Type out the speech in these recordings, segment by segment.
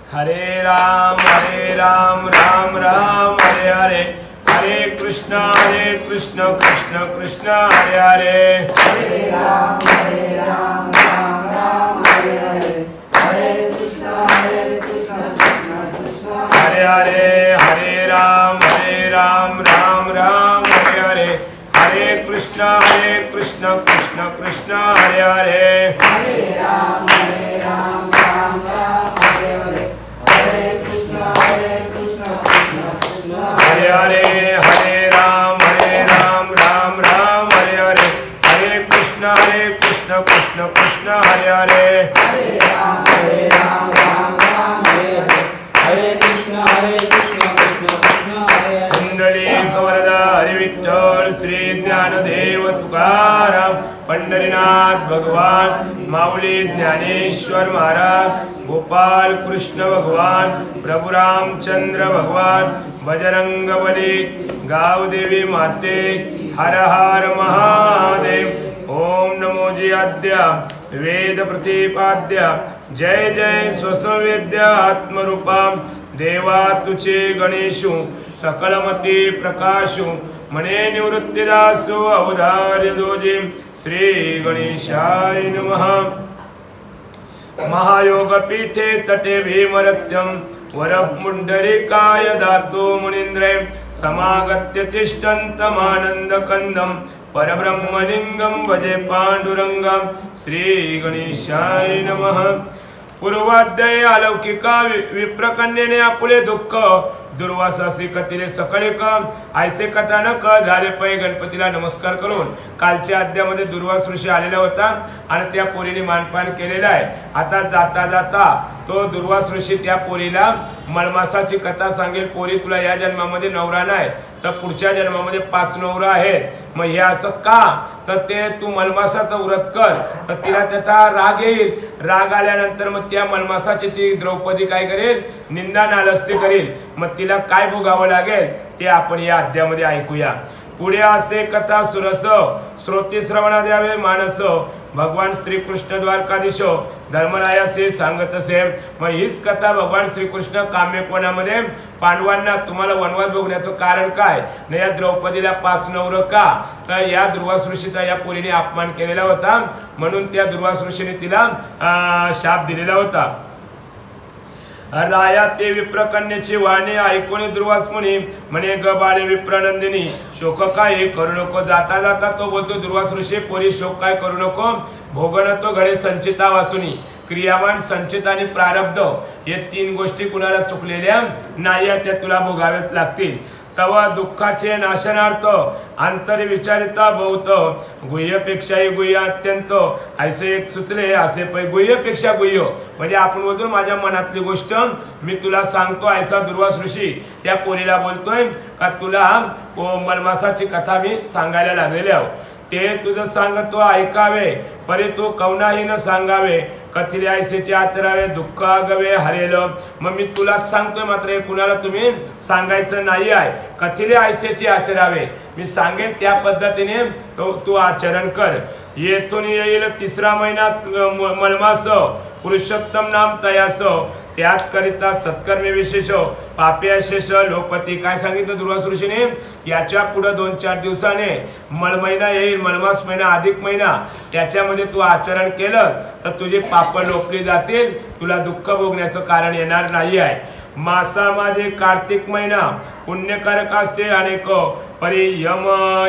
हरे राम राम राम हरे हरे, हरे कृष्ण कृष्ण कृष्ण हरे हरे। हरे राम राम राम हरे हरे, हरे कृष्ण कृष्ण कृष्ण हरे हरे। हरे राम राम राम हरे हरे, हरे कृष्ण कृष्ण कृष्ण हरे हरे। हरे राम राम राम हरे हरे, हरे कृष्ण कृष्ण कृष्ण हरे हरे। हरे राम राम हरे हरे, हरे कृष्ण कृष्ण कृष्ण हरे हरे। हरे राम राम हरे हरे, हरे कृष्ण कृष्ण कृष्ण हरे हरे। पुंडलिक वरदा हरि विठ्ठल श्री ज्ञानदेव तुकाराम, पंढरीनाथ भगवान, माऊली ज्ञानेश्वर महाराज, गोपाल कृष्ण भगवान, प्रभु रामचंद्र भगवान, बजरंग बली, गावदेवी माते, हर हर महादेव। ओम नमो जी आद्या वेद प्रतिपाद्या, जय जय स्वसंवेद्या आत्मरूपाम, देवा तुचे गणेशु सकलमती प्रकाशु, मने निवृत्तिदासु अवधार्य दोजी, श्री गणेशाय नमः। महायोगपीठे तटे भीमरत्यं, वरपुंडरीकाय दातो मुनीन्द्रे, समागत्य तिष्ठन्तमानन्दकन्दं, परब्रह्मलिंगं भजे पांडुरंगं, श्री गणेशाय नमः। पूर्वाध्याय अलौकिका विप्रकन्येने आपुले दुःख, दुर्वासासी कथिले सकळे काम, ऐसे कथानक झाले पै गणपतीला नमस्कार करून। कालच्या अध्यायामध्ये दुर्वास ऋषी आलेला होता आणि त्या पोरीने मानपान केलेला आहे। आता जाता जाता तो दुर्वास ऋषी त्या पोरीला मळमासाची कथा सांगेल, पोरी तुला या जन्मामध्ये नवरा नाही तर पुढच्या जन्मामध्ये 5 नवरा आहेत, मग हे असं का, तर ते तू मलमासाचं व्रत कर, तर तिला त्याचा राग येईल, राग आल्यानंतर मग त्या मलमासाची ती द्रौपदी काय करेल, निंदा नालस्ती करेल, मग तिला काय भोगावं लागेल ते आपण या अध्यायामध्ये ऐकूया। पुढे असे कथा सुरस, श्रोती श्रवणा द्यावे मानस, भगवान श्रीकृष्ण द्वारकाधीश धर्मरायासे सांगत असे। मग हीच कथा भगवान श्रीकृष्ण काम्यकोणामध्ये पांडवांना तुम्हाला वनवास बघण्याचं कारण काय न, या द्रौपदीला 5 नवरं का, तर या दुर्वास ऋषीचा या पोरीने अपमान केलेला होता, म्हणून त्या दुर्वास ऋषीने तिला शाप दिलेला होता। राया ते विप्रकन्याची वाणी ऐकून दुर्वास मुनी म्हणे, ग बाळे विप्रनंदिनी शोक काय करू नको। जाता जाता तो बोलतो, दुर्वास ऋषी पोरी शोक काय करू नको, भोगण तो घडे संचिता वाचुनी। क्रियावान, संचित आणि प्रारब्ध हे 3 गोष्टी कुणाला चुकलेल्या नाही, त्या तुला भोगाव्याच लागतील। तवा दुःखाचे नाशनार्थ अंतर विचारिता बहुत, गुह्यपेक्षाही गुह्य अत्यंत, ऐसे एक सुचले असे पै। गुह्यपेक्षा गुह्य म्हणजे आपण बोलतो माझ्या मनातली गोष्ट मी तुला सांगतो, ऐसा दुर्वास ऋषी त्या पोरीला बोलतोय का तुला मलमासाची कथा मी सांगायला लागलेले आहो, ते तुझं सांगतो ऐकावे, परी तू कवनाही न सांगावे, कथिले ऐसेचे आचरावे, दुःख आगवे हरेल। मग मी तुलाच सांगतोय, मात्र हे कुणाला तुम्ही सांगायचं नाही आहे, कथिले ऐसेचे आचरावे, मी सांगेन त्या पद्धतीने तू आचरण कर। येथून येईल 3रा महिन्यात मलमास, पुरुषोत्तम नाम तयास, त्यात करिता सत्कर्मी विशेष, पापी अशेष लोकपती। काय सांगितलं दुर्वास ऋषीने, याच्या पुढे 2-4 दिवसाने मळ महिना येईल, मलमास महिना अधिक महिना, त्याच्यामध्ये तू आचरण केलं तर तुझे पाप लोपली जातील, तुला दुःख भोगण्याचं कारण येणार नाही आहे। मासा माझे कार्तिक महिना पुण्यकारक असते अनेक, परी यम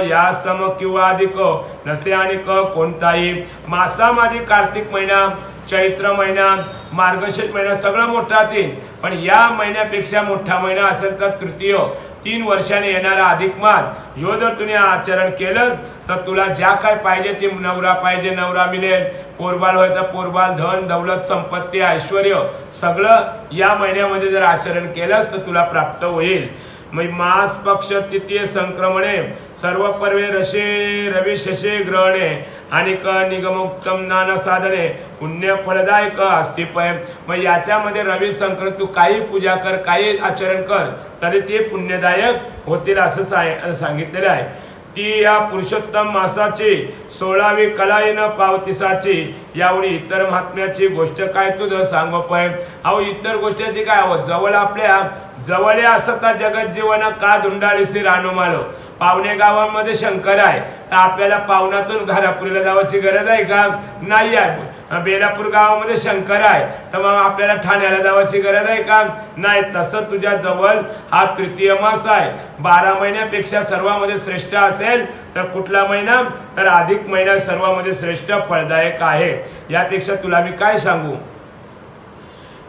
या सम किंवा अधिक नसे अनेक कोणताही। मासा माझे कार्तिक महिना, चैत्र महिना, मार्गशीर्ष महिना सगळं मोठा येईल, पण या महिन्यापेक्षा मोठा महिना असेल तर तृतीय 3 वर्षाने येणारा अधिक मास, ह्यो जर तुम्ही आचरण केलं तर तुला ज्या काय पाहिजे ते नवरा पाहिजे नवरा मिळेल, पोरबाल होय तर पोरबाल, धन दौलत संपत्ती ऐश्वर्य सगळं या महिन्यामध्ये जर आचरण केलंस तर तुला प्राप्त होईल। मग मास पक्ष तिथीय संक्रमणे, सर्व पर्वे रशे रवी शशे ग्रहणे, आणि निगमोक्तम नाना साधने, पुण्य फलदायक अस्तिपय। मग याच्यामध्ये रवी संक्रांत तू काही पूजा कर, काही आचरण कर तरी ते पुण्यदायक होतील असं सांगितलेलं आहे। ती या पुरुषोत्तम मासाची 16वी कलाईन पावतीसाची यावेळी इतर महात्म्याची गोष्ट काय तुझं सांगो पय अहो इतर गोष्टीची काय अहो जवळ आपल्या जवळ असता जगत जीवन का धुंडाळीसी रानुमालो पावणे गावामध्ये शंकर आहे तर आपल्याला पावनातून घरापुरीला जावायची गरज आहे का नाही आहे बेलापूर गावामध्ये शंकर आहे तर मग आपल्याला ठाण्याला जावायची गरज आहे का नाही तसं तुझ्या जवळ हा तृतीय मास आहे 12 महिन्यापेक्षा सर्वांमध्ये श्रेष्ठ असेल तर कुठला महिना तर अधिक महिना सर्वांमध्ये श्रेष्ठ फळदायक आहे यापेक्षा तुला मी काय सांगू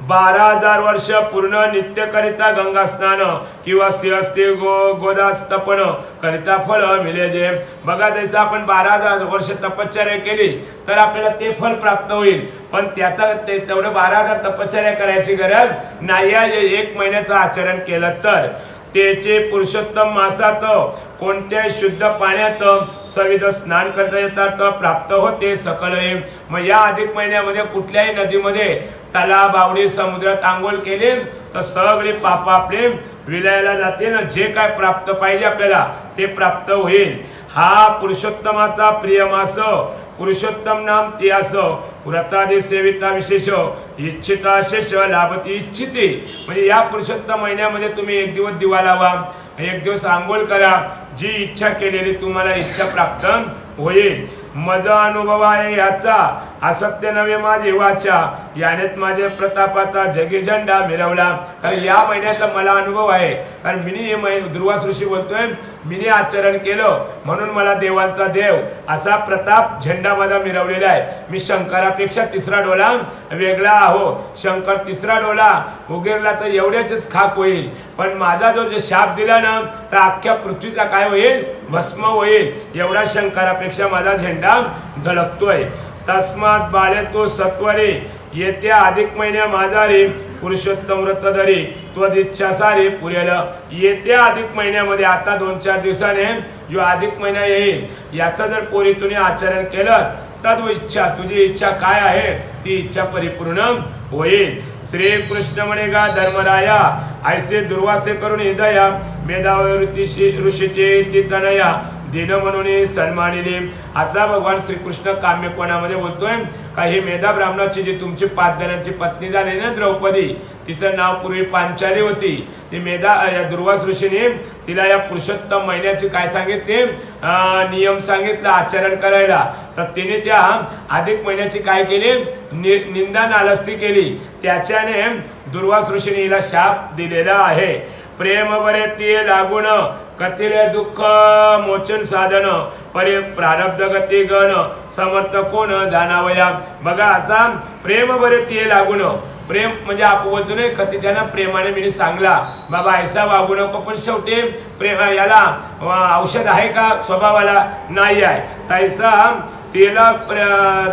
12,000 वर्ष पूर्ण नित्य करिता गंगा स्नान किंवा सिंहस्ती गोदास्तपन करिता फळ मिळे जे बघा त्याचं आपण 12,000 वर्ष तपश्चर्या केली तर आपल्याला ते फळ प्राप्त होईल पण त्याचा तेवढं 12,000 तपश्चर्या करायची गरज नाही आहे 1 महिन्याचं आचरण केलं तर त्याचे पुरुषोत्तम मासात कोणत्याही शुद्ध पाण्यात सविध स्नान करता येतात प्राप्त होते सकल मग या अधिक महिन्यामध्ये कुठल्याही नदीमध्ये तलाव बावडी समुद्रात आंघोळ केली तर सगळे पाप आपले विलयाला जाते ना जे काय प्राप्त पाहिजे आपल्याला ते प्राप्त होईल हा पुरुषोत्तमाचा प्रिय मास पुरुषोत्तम नाम ते असं व्रतादि सेविता विशेष इच्छिता शेष लाभती इच्छिते म्हणजे या पुरुषोत्तम महिन्यामध्ये तुम्ही 1 दिवस दिवा लावा 1 दिवस आंघोळ करा जी इच्छा केलेली तुम्हाला इच्छा प्राप्त होईल माझा अनुभव आहे याचा असत्य नव्हे माझे वाचा यानेच माझ्या प्रतापाचा जगी झेंडा मिरवला कारण या महिन्याचा मला अनुभव आहे कारण मी हे दुर्वास ऋषी बोलतोय मी आचरण केलं म्हणून मला देवांचा देव असा प्रताप झेंडा माझा मिरवलेला आहे मी शंकरापेक्षा 3रा डोला वेगळा आहो शंकर 3रा डोला उगिरला तर एवढ्याच खाक होईल पण माझा जो शाप दिला ना तर अख्ख्या पृथ्वीचा काय होईल भस्म होईल एवढा शंकरापेक्षा माझा झेंडा झळकतोय तस्मात बाळे तो सत्वरे येत्या अधिक महिन्या माझारी पुरुषोत्तम व्रतधरी त्वदिच्छा सारी पुरेल येत्या अधिक महिन्यामध्ये आता 2-4 दिवसाने जो अधिक महिना येईल याचा जर पोरी तुम्ही आचरण केलं तद इच्छा तुझी इच्छा काय आहे ती इच्छा परिपूर्ण होईल श्री कृष्ण म्हणेगा धर्मराया ऐसे दुर्वासे करून हृदया मेधावृत्ती ऋषीचे ती तनया दिन म्हणून सन्मानिले असा भगवान श्रीकृष्ण काम्यकोणामध्ये बोलतोय का हे मेधा ब्राह्मणाची जी तुमची 5 जणांची पत्नी झाली ना द्रौपदी तिचं नाव पूर्वी पांचाली होती ती मेधा या दुर्वास ऋषीने तिला या पुरुषोत्तम महिन्याची काय सांगितले नियम सांगितलं आचरण करायला तर तिने त्या अधिक महिन्याची काय केली निंदा नालस्ती केली त्याच्याने दुर्वास ऋषीने हिला शाप दिलेला आहे प्रेम बरे ती लागून कथिले दुःख मोचन साधन परे प्रारब्ध गती गण समर्थ कोण जाणावया बघा असा प्रेम बरे ती लागून प्रेम म्हणजे आपण बोलतो नाही कधी त्यांना प्रेमाने मी सांगला बाबा ऐसा वागू नको पण शेवटी प्रेम याला औषध आहे का स्वभावाला नाही आहे तैसा तिला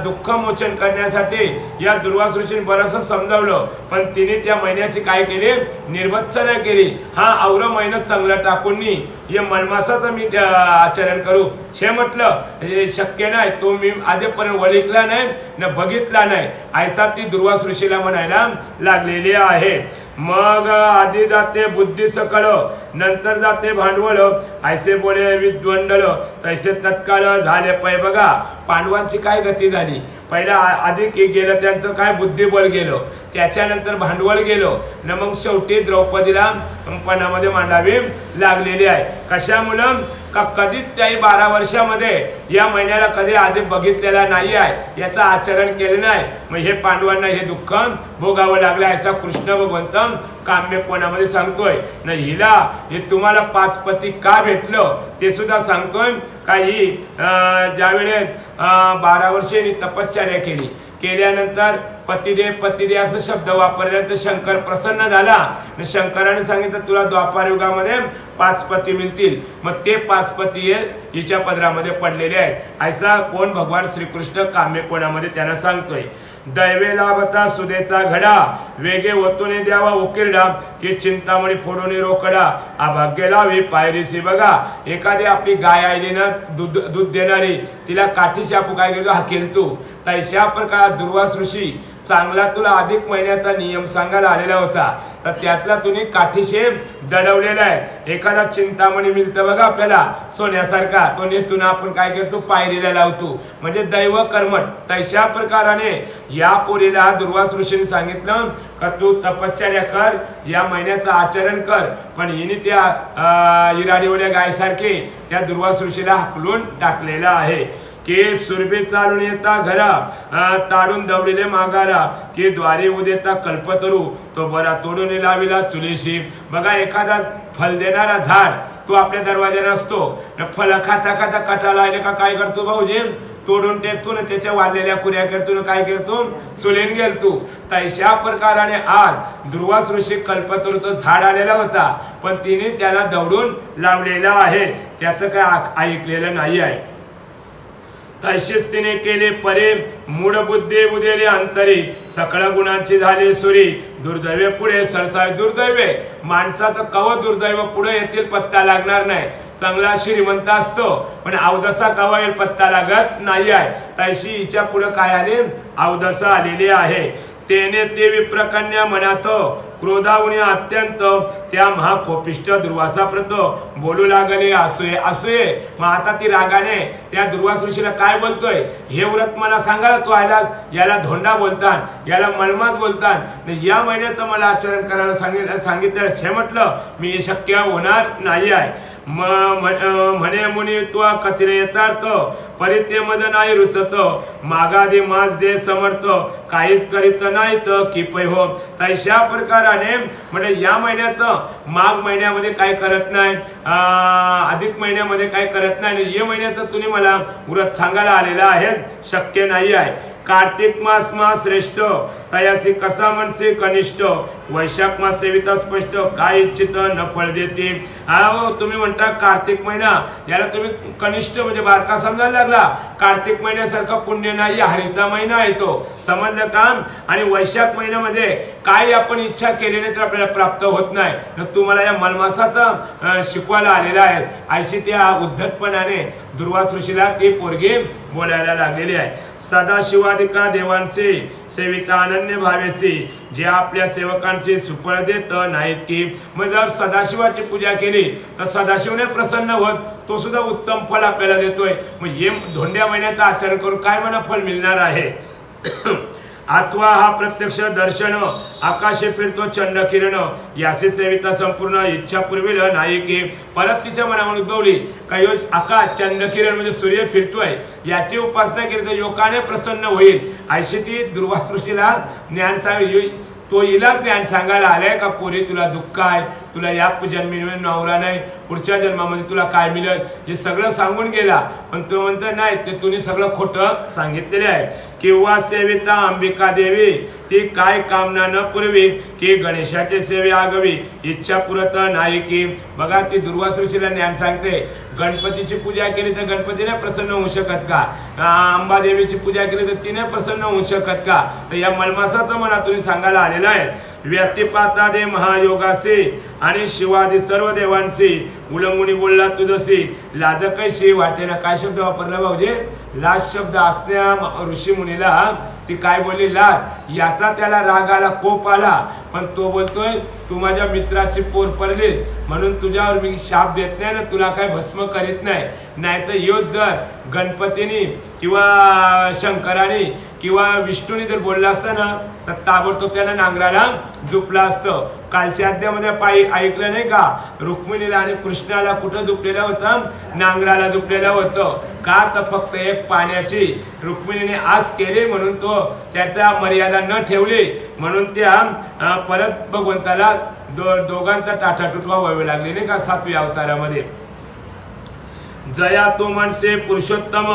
दुःख मोचन करण्यासाठी या दुर्वास ऋषीने बरंचसं समजावलं पण तिने त्या महिन्याची काय केली निर्वत्सना केली हा और महिना चांगला टाकून हे मनमासाचं मी आचरण करू छे म्हटलं हे शक्य नाही तो मी आधीपर्यंत वळिकला नाही न बघितला नाही ऐसा ती दुर्वास ऋषीला म्हणायला लागलेली आहे मग आधी जाते बुद्धी सकळ नंतर जाते भांडवल ऐसे बोले विद्वंडल तैसे तत्काळ झाले पै बघा पांडवांची काय गती झाली पहिला अधिक गेलं त्यांचं काय बुद्धिबळ गेलं त्याच्यानंतर भांडवल गेलं न मग शेवटी द्रौपदीला पणामध्ये मांडावी लागलेली आहे कशामुळं का कधीच त्याही 12 वर्षामध्ये या महिन्याला कधी आधी बघितलेला नाही आहे याचं आचरण केलं नाही मग हे पांडवांना हे दुःख भोगावं लागलं असा कृष्ण भगवंत काम्यकोणामध्ये सांगतोय न हिला हे तुम्हाला 5 पती का भेटलं ते सुद्धा सांगतोय काही ज्यावेळेस 12 वर्षांनी तपश्चर्या केल्यानंतर पतिदे असं शब्द वापरल्यानंतर शंकर प्रसन्न झाला शंकराने सांगितलं तुला द्वापार युगामध्ये 5 पती मिळतील मग ते 5 पती हिच्या पदरामध्ये पडलेले आहेत ऐसा कोण भगवान श्रीकृष्ण काम्यकोणामध्ये त्यांना सांगतोय दैवे लाभता सुदेचा घडा वेगे ओतूने द्यावा उकिरडा की चिंतामणी फोडून रोकडा अभाग्य लावी पायरीसी बघा एखादी आपली गाय आली ना दूध देणारी तिला काठीशी आपण काय केलं हाकेल तू तशा प्रकार दुर्वास ऋषी चांगला तुला अधिक महिन्याचा नियम सांगायला आलेला होता, तर त्यातला तुम्ही काठीशे दडवलेला आहे. एखादा चिंतामणी मिळतं बघा आपल्याला सोन्यासारखा, तो नेतून आपण काय करतो, पायरीला लावतो, म्हणजे दैव कर्मठ. तशा प्रकाराने या पोरीला दुर्वास ऋषीने सांगितलं का तू तपश्चर्या कर, या महिन्याचं आचरण कर. पण हिने त्या इराडीवल्या गायसारखे त्या दुर्वास ऋषीला हाकलून टाकलेला आहे की सुरभे चालून येता घरा, ताडून दवडीले मागारा, की द्वारे उदेता कल्पतरू, तो बरा तोडून लाविला चुलीशी. बघा, एखादा फल देणारा झाड तो आपल्या दरवाजाने असतो, फल खाता खाता कटाला आले का काय करतो भाऊजी, तोडून टेकतो ना, त्याच्या वाढलेल्या कुऱ्या करतो ना, काय करतो, चुलीन गेलतो. तशा प्रकाराने आज दुर्वास ऋषी कल्पतरूचं झाड आलेला होता, पण तिने त्याला दवडून लावलेला आहे, त्याचं काय ऐकलेलं नाही आहे. तसेच तिने केले परे, मूढ बुद्धी बुदेले अंतरी, सकळ गुणांची झाली सुरी, दुर्दैवे पुढे सरसावे. दुर्दैवे माणसाचं कव दुर्दैव पुढे येतील पत्ता लागणार नाही. चांगला श्रीमंत असतो पण अवदसा कवा येईल पत्ता लागत नाही आहे. तशी हिच्या पुढे काय आले, अवदसा आलेली आहे. तेने ते विप्रकन्या मनात क्रोधावणी अत्यंत, त्या महाकोपिष्ट दुर्वासाप्रत बोलू लागले असूये असूये. मग आता ती रागाने त्या दुर्वास ऋषीला काय बोलतोय, हे व्रत मला सांगायला तू आलास, याला धोंडा बोलतात, याला मलमात बोलतात, या महिन्याचं मला आचरण करायला सांगितलं छे, म्हटलं मी हे शक्य होणार नाही आहे. म्हणे मुनी तू कथिने यथार्थ, परित्य मद नाही रुचत, मागादे मास दे समर्थ, काहीच करीत नाहीत की पै हो. तशा प्रकाराने म्हणजे या महिन्याचं माघ महिन्यामध्ये काय करत नाही, अधिक महिन्यामध्ये काय करत नाही, या महिन्याचं तुम्ही मला व्रत सांगायला आलेला आहे, शक्य नाही आहे. कार्तिक मास मा श्रेष्ठ, तयासी कसा मनसे कनिष्ठ, वैशाख मास सेविता स्पष्ट, काय इच्छित न फळ देते. अहो तुम्ही म्हणता कार्तिक महिना, याला तुम्ही कनिष्ठ म्हणजे बारका समजायला लागला. कार्तिक महिन्यासारखा पुण्य नाही, हरीचा महिना आहे तो, समजलं काम. आणि वैशाख महिन्यामध्ये काय आपण इच्छा केली नाही तर आपल्याला प्राप्त होत नाही. तुम्हाला या मलमासाचा शिकवायला आलेला आहे. अशी त्या उद्धटपणाने दुर्वास ऋषीला ती पोरगी बोलायला लागलेली आहे. सदाशिवादिका देवांचे सेविता अनन्य भावेसी, जे आपल्या सेवकांचे सुफळ देत नाहीत की. मग जर सदाशिवाची पूजा केली तर सदाशिवने प्रसन्न होत, तो सुद्धा उत्तम फळ आपल्याला देतोय. मग हे धोंड्या महिन्याचं आचरण करून काय मला फळ मिळणार आहे. अथवा हा प्रत्यक्ष दर्शन, आकाशे फिरतो चंड किरण, यासी सेविता संपूर्ण इच्छा पुरविल नाही की. परत तिच्या मनामध्ये उद्भवली काही आकाश चंड किरण म्हणजे सूर्य फिरतोय, याची उपासना केली तर योगाने प्रसन्न होईल. अशी ती दुर्वास ऋषीला ज्ञान तो हिला ज्ञान सांगायला आलाय का पोरी तुला दुःख आहे, तुला या जन्मी नवरा नाही, पुढच्या जन्मामध्ये तुला काय मिळेल हे सगळं सांगून गेला. पण तो म्हणतो नाही, ते तुम्ही सगळं खोटं सांगितलेले आहे. किंवा सेविता अंबिका देवी, ती काय कामना न पुरवी की गणेशाचे सेवे आगवी, इच्छा पुरत नाही की. बघा ती दुर्वास ऋषीला ज्ञान सांगते, गणपतीची पूजा केली तर गणपतीने प्रसन्न होऊ शकत का, अंबादेवीची पूजा केली तर तिने प्रसन्न होऊ शकत का. तर या मलमासाचं मला तुम्ही सांगायला आलेलं आहे. व्यक्तिपाता दे महायोगासी, आणि शिवादी सर्व देवांशी, उलंगुनी बोलला तुझशी, लाज कैशी वाटेना. काय शब्द वापरला भाऊजी, लाज शब्द असण्या ऋषी मुनीला ती काय बोलली, लाज. याचा त्याला राग आला, कोप आला, पण तो बोलतोय तू माझ्या मित्राची पोर पडली म्हणून तुझ्यावर मी शाप देत नाही ना, तुला काय भस्म करीत नाही. नाहीतर योच जर गणपतीने किंवा शंकराने किंवा विष्णूने जर बोलला असतं ना तर ताबडतोब त्याला नांगराला झुपला असतं. कालच्या अध्यामध्ये पायी ऐकलं नाही का, रुक्मिणीला आणि कृष्णाला कुठं झुपलेलं होतं, नांगराला झुपलेलं होतं. का तर फक्त एक पाण्याची रुक्मिणीने आस केली म्हणून तो त्याचा मर्यादा न ठेवली म्हणून त्या परत भगवंताला दोघांचा टाटाटुटवा व्हावे लागले नाही का 7व्या अवतारामध्ये. जया तो मनसे पुरुषोत्तम,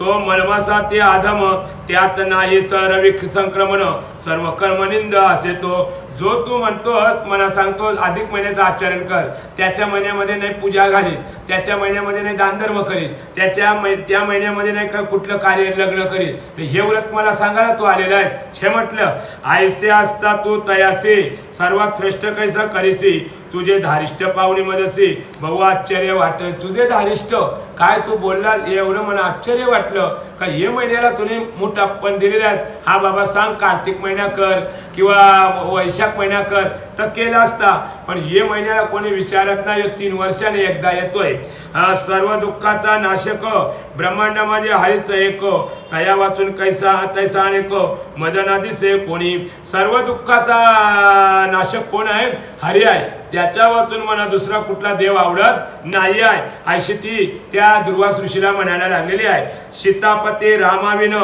तो मलमासा ते आधम, त्यात नाही सरवी संक्रमण, सर्व कर्मनिंद असे तो. जो तू म्हणतो मला सांगतो अधिक महिन्याचं आचरण कर, त्याच्या महिन्यामध्ये नाही पूजा घालीत, त्याच्या महिन्यामध्ये नाही दानधर्म करीत, त्या महिन्यामध्ये नाही का कुठलं कार्य लग्न करीत, हे व्रत मला सांगायला तू आलेला आहे. छे म्हटलं, आयसे असता तू तयासे, सर्वात श्रेष्ठ कैसा करीसी, तुझे धारिष्ट पाहुणे मदसी बहु आश्चर्य वाटलं. तुझे धारिष्ट काय तू बोलला एवढं मला आश्चर्य वाटलं का हे महिन्याला तुने मोठा पण दिलेला आहे. हा बाबा सांग कार्तिक महिना कर किंवा वैशाख महिना कर तर केला असता, पण हे महिन्याला कोणी विचारत नाही. 3 वर्षाने एकदा येतोय. सर्व दुःखाचा नाशक ब्रह्मांड माझे हरीच एक तया वाचून कैसा तैसा अनेक मदनादी से कोणी. सर्व दुःखाचा नाशक कोण आहे? हरी आहे. त्याच्या वाचून मला दुसरा कुठला देव आवडत नाही आहे अशी ती त्या दुर्वास ऋषीला म्हणायला लागलेली आहे. सीतापती रामाविन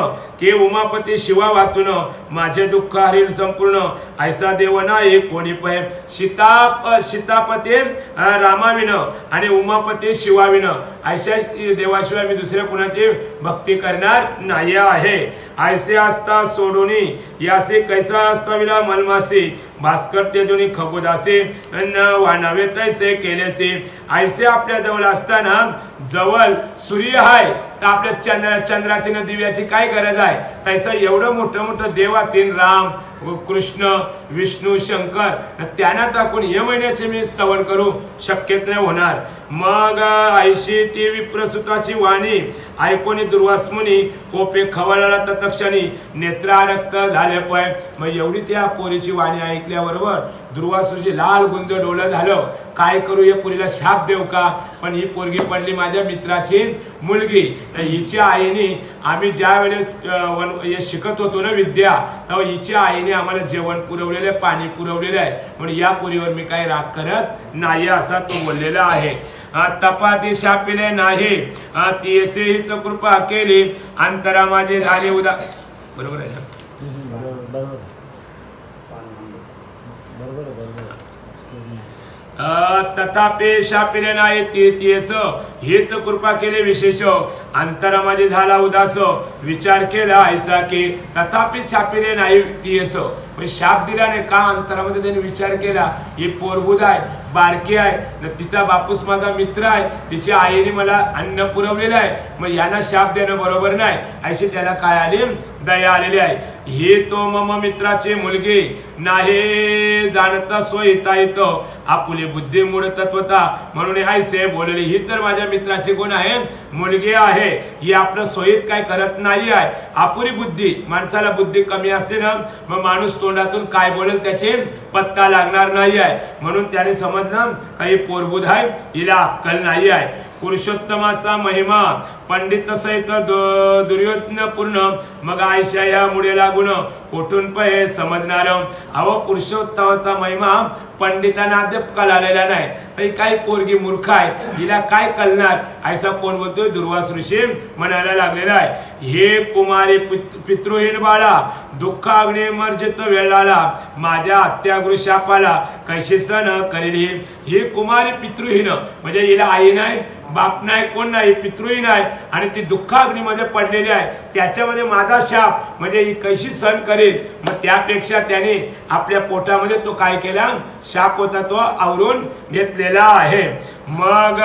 के उमापती शिवा वाचून माझे दुःख हरील संपूर्ण ऐसा देव नाही कोणी पै. सीतापती रामाविन आणि उमापती शिवाविन अशा देवाशिवाय मी दुसऱ्या कुणाची भक्ती करणार नाही आहे. ऐसे असता सोडूनी यासे कैसा असता विना मलमासी भास्कर ते दोन्ही खगोदासे वानावे तैसे केलेसे. ऐसे आपल्या जवळ असताना जवळ सूर्य आहे तर आपल्या चंद्राची न दिव्याची काय गरज आहे. त्याचं एवढं मोठं देवातील राम कृष्ण विष्णू शंकर त्यांना टाकून या महिन्याचे मी स्तवन करू शक्यच नाही होणार. मग ऐशी ती विप्रसुताची वाणी ऐकून दुर्वास मुनी कोपे खवळला तत्क्षणी नेत्रारक्त झाले पाय. मग एवढी त्या पोरीची वाणी ऐकल्याबरोबर दुर्वास ऋषी लाल गुंज डोळं झालं. काय करू या पोरीला शाप देऊ का. पण ही पोरगी पडली माझ्या मित्राची मुलगी. हिच्या आईने आम्ही ज्या वेळेस शिकत होतो ना विद्या तेव्हा हिच्या आईने आम्हाला जेवण पुरवलेलं आहे पाणी पुरवलेलं आहे म्हणून या पोरीवर मी काही राग करत नाही असा तो बोललेला आहे. तपाती शापिले नाही तियसे हिच कृपा केली अंतरा माझे झाले उदा. बरोबर आहे ना. तथापि शापिले नाही तियस हेच कृपा केले विशेष अंतरा माझे झाला उदास विचार केला ऐसा की तथापि शापिले नाही तियस. शाप दिला नाही का अंतरामध्ये त्यांनी विचार केला ही पोरबुद आहे बारकी आहे तिचा बापूस माझा मित्र आहे तिच्या आईने मला अन्न पुरवलेलं आहे मग यांना शाप देणं बरोबर नाही अशी त्याला काय आली दया आलेली आहे. हे तो मम मित्राची मुलगी नाही जाणता स्वहिता येतो आपुली बुद्धी मूळ तत्वता म्हणून ऐसे बोलले. ही तर माझ्या मित्राची गुण आहे मुलगी आहे ही आपलं सोयीत काय करत नाही आहे. अपुरी बुद्धी माणसाला बुद्धी कमी असते ना मग माणूस तोंडातून काय बोलेल त्याचे पत्ता लागणार नाही आहे. म्हणून त्याने समजलं काही पोरबुद आहे हिला अक्कल नाही आहे. पुरुषोत्तमाचा महिमा पंडित सहित दुर्योधन पूर्ण मग आयशा या मुळे लागून कोठून पहे समजणार. अहो पुरुषोत्तमाचा महिमा पंडितांना अद्याप कळालेला नाही तर काही पोरगी मूर्ख आहे हिला काय कळणार ऐसा कोण बोलतोय दुर्वास ऋषी म्हणायला लागलेला आहे. हे कुमारी पितृहीन बाळा दुःख अग्नी मर्जित वेळाला माझ्या अत्यागृह शापाला कैशी सण करेल. ही कुमारी पितृहीन म्हणजे हिला आई नाही बाप नाही कोण नाही पितृहीन आहे आणि ती दुःखाग्नीमध्ये पडलेली आहे त्याच्यामध्ये माझा शाप म्हणजे ही कशी सहन करेल. मग त्यापेक्षा त्याने आपल्या पोटामध्ये तो काय केला शाप होता तो आवरून घेतलेला आहे. मग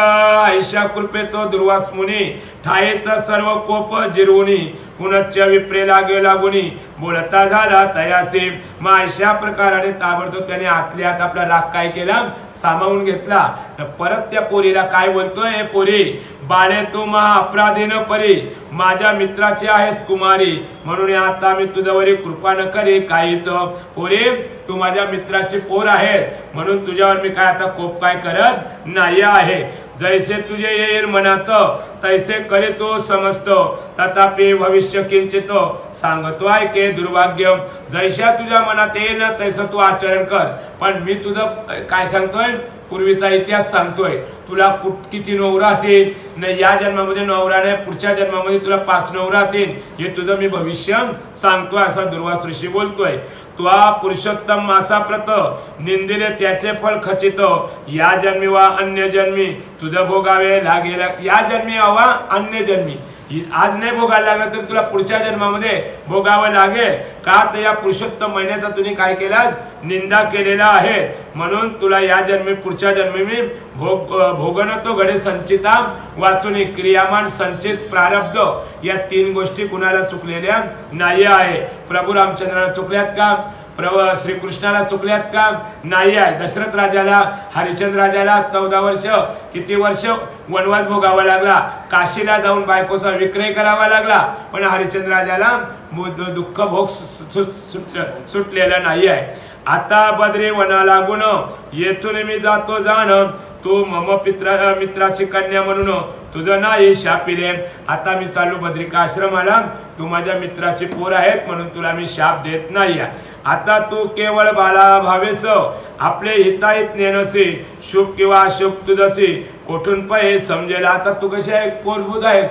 ऐशा कृपे तो दुर्वास मुनी ठायेचा सर्व कोप जिरवुनी पुनच्च विप्रे लागे लागुनी बोलता झाला तयासे. मग अशा प्रकाराने ताबडतोब त्याने आतल्या आत आपला राग काय केला सामावून घेतला. परत त्या पोरीला काय बोलतोय पोरी बाळे तू महा अपराधीन परी माझ्या मित्राची आहेस कुमारी म्हणून आता मी तुझ्यावर कृपा न करे काहीच. पोरी तू माझ्या मित्राची पोर आहे म्हणून तुझ्यावर मी काय आता कोप काय करत नाही आहे. जैसे तुझे येईल मनात तैसे करे तो समजतो तथापि भविष्य किंचित सांगतो आहे के दुर्भाग्य. जैशा तुझ्या मनात येईल ना तैसे तू आचरण कर पण मी तुझं काय सांगतोय पूर्वीचा इतिहास सांगतोय. तुला किती नवरा येतील न या जन्मामध्ये नवरा नाही पुढच्या जन्मामध्ये तुला 5 नवरा येतील हे तुझं मी भविष्य सांगतोय असा दुर्वास ऋषी बोलतोय. त्वा पुरुषोत्तम मासा प्रत निंदिले त्याचे फळ खचित या जन्मी वा अन्य जन्मी तुझं भोगावे लागेल. या जन्मी वा अन्य जन्मी आज नाही भोगायला लागला तर तुला पुढच्या जन्मामध्ये भोगावं लागेल का तर या पुरुषोत्तम महिन्याचा तुम्ही काय केला निंदा केलेला आहे म्हणून तुला या जन्मी पुढच्या जन्मी मी भोगन तो घडे संचिता वाचून क्रियामान संचित प्रारब्ध या 3 गोष्टी कुणाला चुकलेल्या नाही आहे. प्रभू रामचंद्राला चुकल्यात का श्रीकृष्णाला चुकल्यात का? नाही आहे. दशरथ राजाला, हरिश्चंद्र राजाला 14 वर्ष किती वर्ष वनवास भोगावा लागला, काशीला जाऊन बायकोचा विक्रय करावा लागला, पण हरिश्चंद्र राजाला दुःख भोग सुटलेला नाही आहे. आता बद्री वना लागून येथून मी जातो जाण, तू मम मित्राची कन्या म्हणून तुझं नाही शापिले. आता मी चालू बद्रिका आश्रमाला, तू माझ्या मित्राची पोर आहेत म्हणून तुला मी शाप देत नाही. आता तू केवळ बाला भावेस, आपले हिताहित नेनसी, शुभ किंवा अशुभ तुझसी कोठून हे समजेल. आता तू कशी आहे, पोरभूत आहे,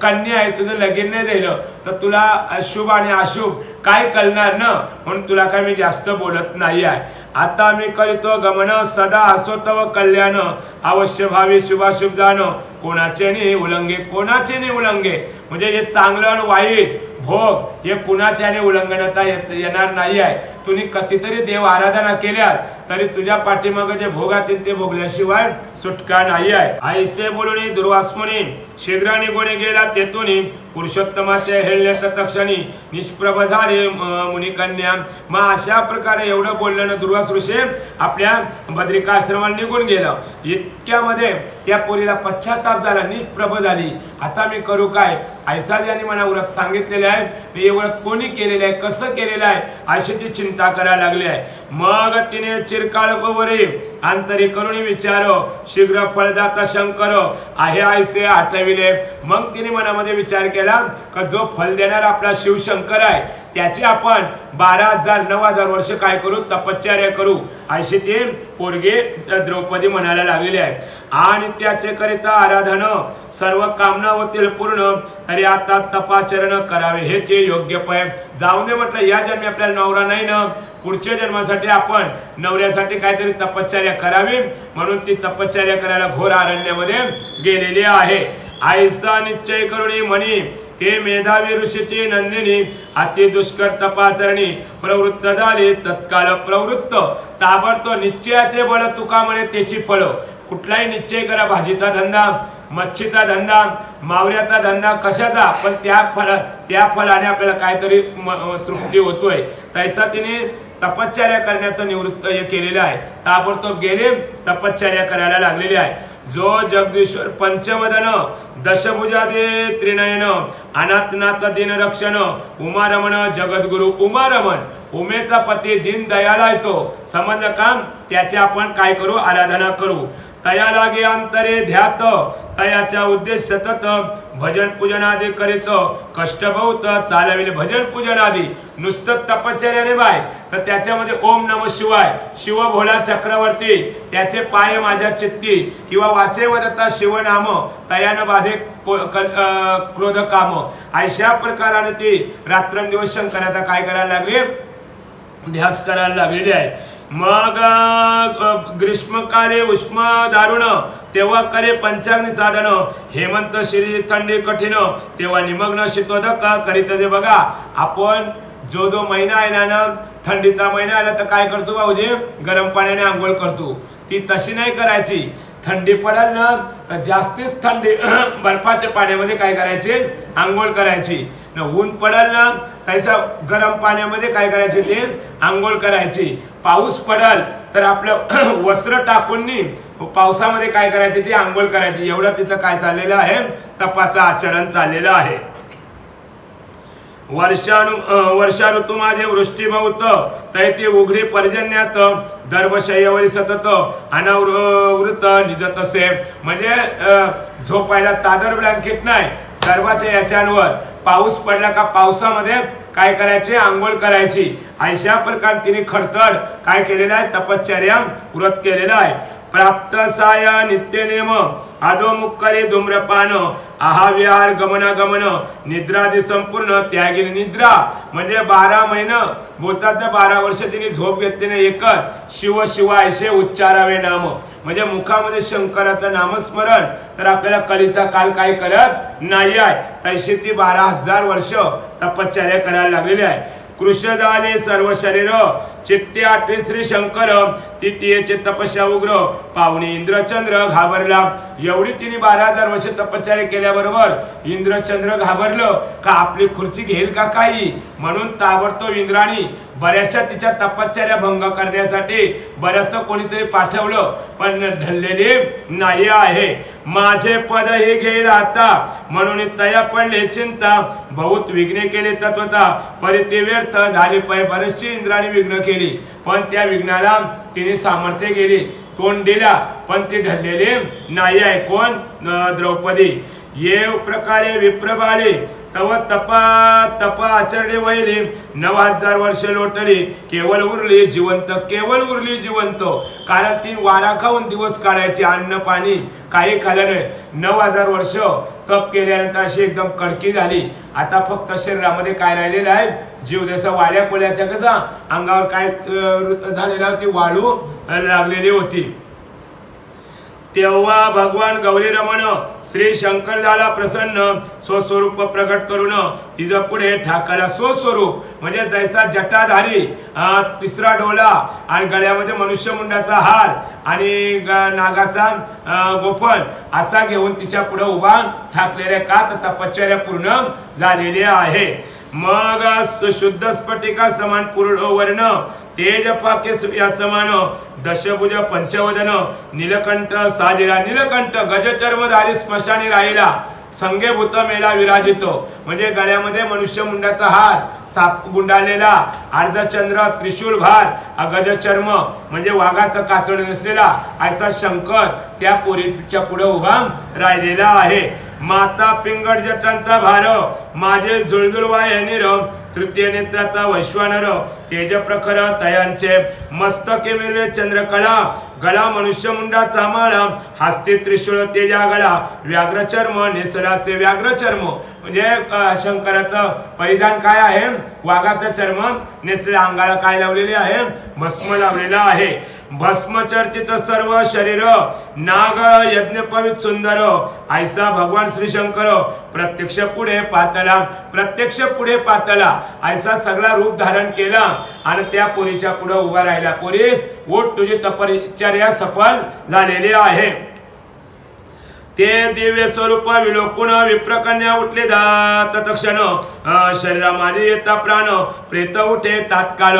कन्या आहे, तुझं लगीन नाही दिलं तर तुला शुभ आणि अशुभ काय कळणार ना, म्हणून तुला काय मी जास्त बोलत नाही आहे. आता मी करीतो गमन, सदा हसोत व कल्याण, अवश्य भावी शुभाशुभ जाण, कोणाचे नाही उल्लंघे, कोणाचे नाही उल्लंघे. म्हणजे हे चांगलं आणि वाईट भोग हे कुणाच्याने उल्लंघनता येणार नाही आहे. तुम्ही कितीतरी देव आराधना केल्यास तरी तुझ्या पाठीमागे जे भोगात ते भोगल्याशिवाय सुटका नाही आहे. ऐसे बोलून दुर्वास मुनी शीघ्र निघून गेला तेथून, पुरुषोत्तमाचे हेळले तत्क्षणी निष्प्रभ झाले मुनिकन्या. मग अशा प्रकारे एवढं बोललं ना दुर्वास ऋषी आपल्या बद्रिका आश्रमाला निघून गेलं. इतक्यामध्ये त्या पोरीला पश्चाताप झाला, निष्प्रभ झाली. आता मी करू काय? ऐसा ज्यांनी मला व्रत सांगितलेले आहे, हे व्रत कोणी केलेलं आहे, कसं केलेलं आहे, अशी ती चिंता करायला लागली आहे. मग तिने चिरकाळ वरे अंतरी करून विचारो, शीघ्र फळदाता शंकर आहे ऐसे आठविले. मग तिने मनामध्ये विचार केला का जो फल देणार आपला शिवशंकर आहे त्याची आपण 12,000 9,000 वर्ष काय करू, तपश्चर्या करू, अशी ती पोरगी द्रौपदी म्हणायला लागलेली आहे. आणि त्याचे करिता आराधन सर्व कामना होतील पूर्ण, तरी आता तपाचरण करावे हेच योग्य पय. जाऊन दे म्हटलं, या जन्मी आपल्याला नवरा नाही ना, पुढच्या जन्मासाठी आपण नवऱ्यासाठी काहीतरी तपश्चर्या करावी, म्हणून ती तपश्चर्या करायला घोर अरण्यामध्ये गेलेली आहे. ऐसा निश्चय करुणी म्हणी ते मेधावी ऋषीची नंदिनी, अति दुष्कर तपाचरणी प्रवृत्त झाले तत्काळ प्रवृत्त. ताबडतोब निश्चयाचे बळ तुका म्हणे त्याची फळ. कुठलाही निश्चय करा, भाजीचा धंदा, मच्छीचा धंदा, मावऱ्याचा धंदा, कशाचा पण त्या फलाने आपल्याला काहीतरी तृप्ती होतोय. तैसा तिने तपश्चर्या करण्याचं निवृत्त हे केलेलं आहे. ताबडतोब गेले तपश्चर्या करायला लागलेली आहे. जो जगदीश्वर पंचवदन दशभुजादे त्रिनयन अनाथनाथ दिन रक्षण उमारमण जगद्गुरु उमारमण. उमेचा पती दीन दयाला येतो, समजलं काम, त्याचे आपण काय करू, आराधना करू. तया लागे अंतरे ध्यात, तयाचा उद्देश सतत भजन पूजन आदी करीत, कष्ट बहुत चालविले भजन पूजन आदी. नुसतं तपश्चर्याने बाय तर त्याच्यामध्ये ओम नमः शिवाय, शिव भोला चक्रवर्ती, त्याचे पाय माझ्या चित्ती, किंवा वाचे वदता शिवनाम, तयान बाधे क्रोध काम. अशा प्रकाराने ती रात्रंदिवस शंकराचा काय करायला लागले, ध्यास करायला लागलेली आहे. मग ग्रीष्मकाले उष्म दारुण, तेव्हा करे पंचाग्नी साधन, हेमंत श्री थंडी कठीण, तेव्हा निमग्न शीतोदक करीत. जे बघा आपण जो महिना आहे ना, थंडीचा महिना आला तर काय करतो भाऊजी, गरम पाण्याने आंघोळ करतो. ती तशी नाही करायची. थंडी पडेल ना तर जास्तीच थंडी बर्फाच्या पाण्यामध्ये काय करायचे, आंघोळ करायची. ऊन पडेल ना तसं गरम पाण्यामध्ये काय करायचे, ते आंघोळ करायची. पाऊस पडेल तर आपलं वस्त्र टाकून पावसामध्ये काय करायचे, ते आंघोळ करायची. एवढं तिथं काय चाललेलं आहे, तपाचं आचरण चाललेलं आहे. वर्षा ऋतू माझे वृष्टी बहुत, तैती उघडी पर्जन्यात, दर्भशय्यावरी सतत अनावृत निजत असे. म्हणजे झोपायला चादर ब्लँकेट नाही, दर्भाच्या याच्यांवर पाऊस पडला का पावसामध्ये काय करायचे, आंघोळ करायची. अशा प्रकारे तिने खडतड काय केलेलं आहे, तपश्चर्या व्रत केलेलं आहे. प्राप्त साय नित्य नेम, अधोमुख करे धूम्रपान, आहाविहार गमनागमन, निद्रादी संपूर्ण त्यागी निद्रा. म्हणजे 12 महिने बोलतात ना, 12 वर्ष तिने झोप घेतली नाही. एकच शिव शिवायशे उच्चारावे नाम. म्हणजे मुखामध्ये शंकराचं नामस्मरण, तर आपल्याला कलीचा काल काय करत नाही आहे. तशी ती 12,000 वर्ष तपश्चर्या करायला लागलेली आहे. कृष्ण झाले सर्व शरीर, चित्ते आठवे श्री शंकर, तितीयेचे तपस्या उग्र, पावणी इंद्रचंद्र घाबरला. एवढी तिने 12,000 वर्ष तपश्चर्या केल्याबरोबर इंद्रचंद्र घाबरलं का आपली खुर्ची घेईल का काही, म्हणून ताबडतोब इंद्राणी बऱ्याचशा तिच्या तपश्चर्या भंग करण्यासाठी बऱ्याचसं कोणीतरी पाठवलं, पण ढललेली नाही आहे. माझे पद हे घेईल आता, म्हणून तया पडले चिंता. बहुत विघ्ने केले तत्वता, परी ते व्यर्थ झाली. बरेचशी इंद्राने विघ्न केली, पण त्या विघ्नाला तिने सामर्थ्य गेली, तोंड दिला, पण ती ढललेली नाही आहे. कोण? द्रौपदी. ये प्रकारे विप्रबाळे तव तप आचरणे वहिली. 9000 वर्ष लोटली, केवळ उरली जिवंत, केवळ उरली जिवंत. कारण ती वारा खाऊन दिवस काढायची, अन्न पाणी काही खाल्लं नाही. 9000 वर्ष तप केल्यानंतर अशी एकदम कडकी झाली. आता फक्त शरीरामध्ये काय राहिलेलं आहे? जीव. जसं वाड्या कोल्याच्या कसा अंगावर काय झालेला होती? वाळू लागलेली होती. तेव्हा भगवान गौरी रमण श्री शंकर झाला प्रसन्न, स्वस्वरूप प्रकट करून तिचं पुढे ठाकला. स्वस्वरूप म्हणजे जैसा जटाधारी, तिसरा डोला आणि गळ्यामध्ये मनुष्यमुंडाचा हार आणि नागाचा गोफण असा घेऊन तिच्या पुढे उभा ठाकलेल्या. का? तर तपश्चर्या पूर्ण झालेली आहे. मग शुद्ध स्फटिका समान पूर्ण वर्ण, तेज पाके सूर्या समान, दशभुज पंचवदन, नीलकंठ साजिरा. नीलकंठ गजचर्मधारी स्मशानी राहिला, संगेभूत मेला विराजितो. म्हणजे गळ्यामध्ये मनुष्य मुंडाचा हार, साप गुंडाळलेला, अर्धचंद्र, त्रिशूल भार, गजचर्म म्हणजे वाघाचं कातड नसलेला असा शंकर त्या पोरीच्या पुढे उभा राहिलेला आहे. माता पिंगड जटांचा भार, माझे जुळजुळ वाहिनीर, तृतीय नेत्राचा वैश्वानर, तेज प्रखर तयांचे, मस्तके मिरवे चंद्रकला, गळा मनुष्यमुंडाचा माळा, हस्ते त्रिशूळ तेजा गळा, व्याघ्रचर्म नेसलासे. व्याघ्रचर्म म्हणजे शंकराचं परिधान काय आहे? वाघाचं चर्म नेसलेल्या. अंगाला काय लावलेले आहे? भस्म लावलेला आहे. भस्म चर्चित सर्व शरीर, नाग यज्ञ पवित सुंदर, ऐसा भगवान श्री शंकर प्रत्यक्ष पुढे पातला. प्रत्यक्ष पुढे पातला ऐसा सगळा रूप धारण केला आणि त्या पोरीच्या पुढे उभा राहिला. पोरी ओट, तुझी तपश्चर्या सफल झालेली आहे. ते दिव्य स्वरूप विलोकून विप्रकन्या उठले तत्क्षण, शरीरा माझे येता प्राण, प्रेत उठे तात्काळ.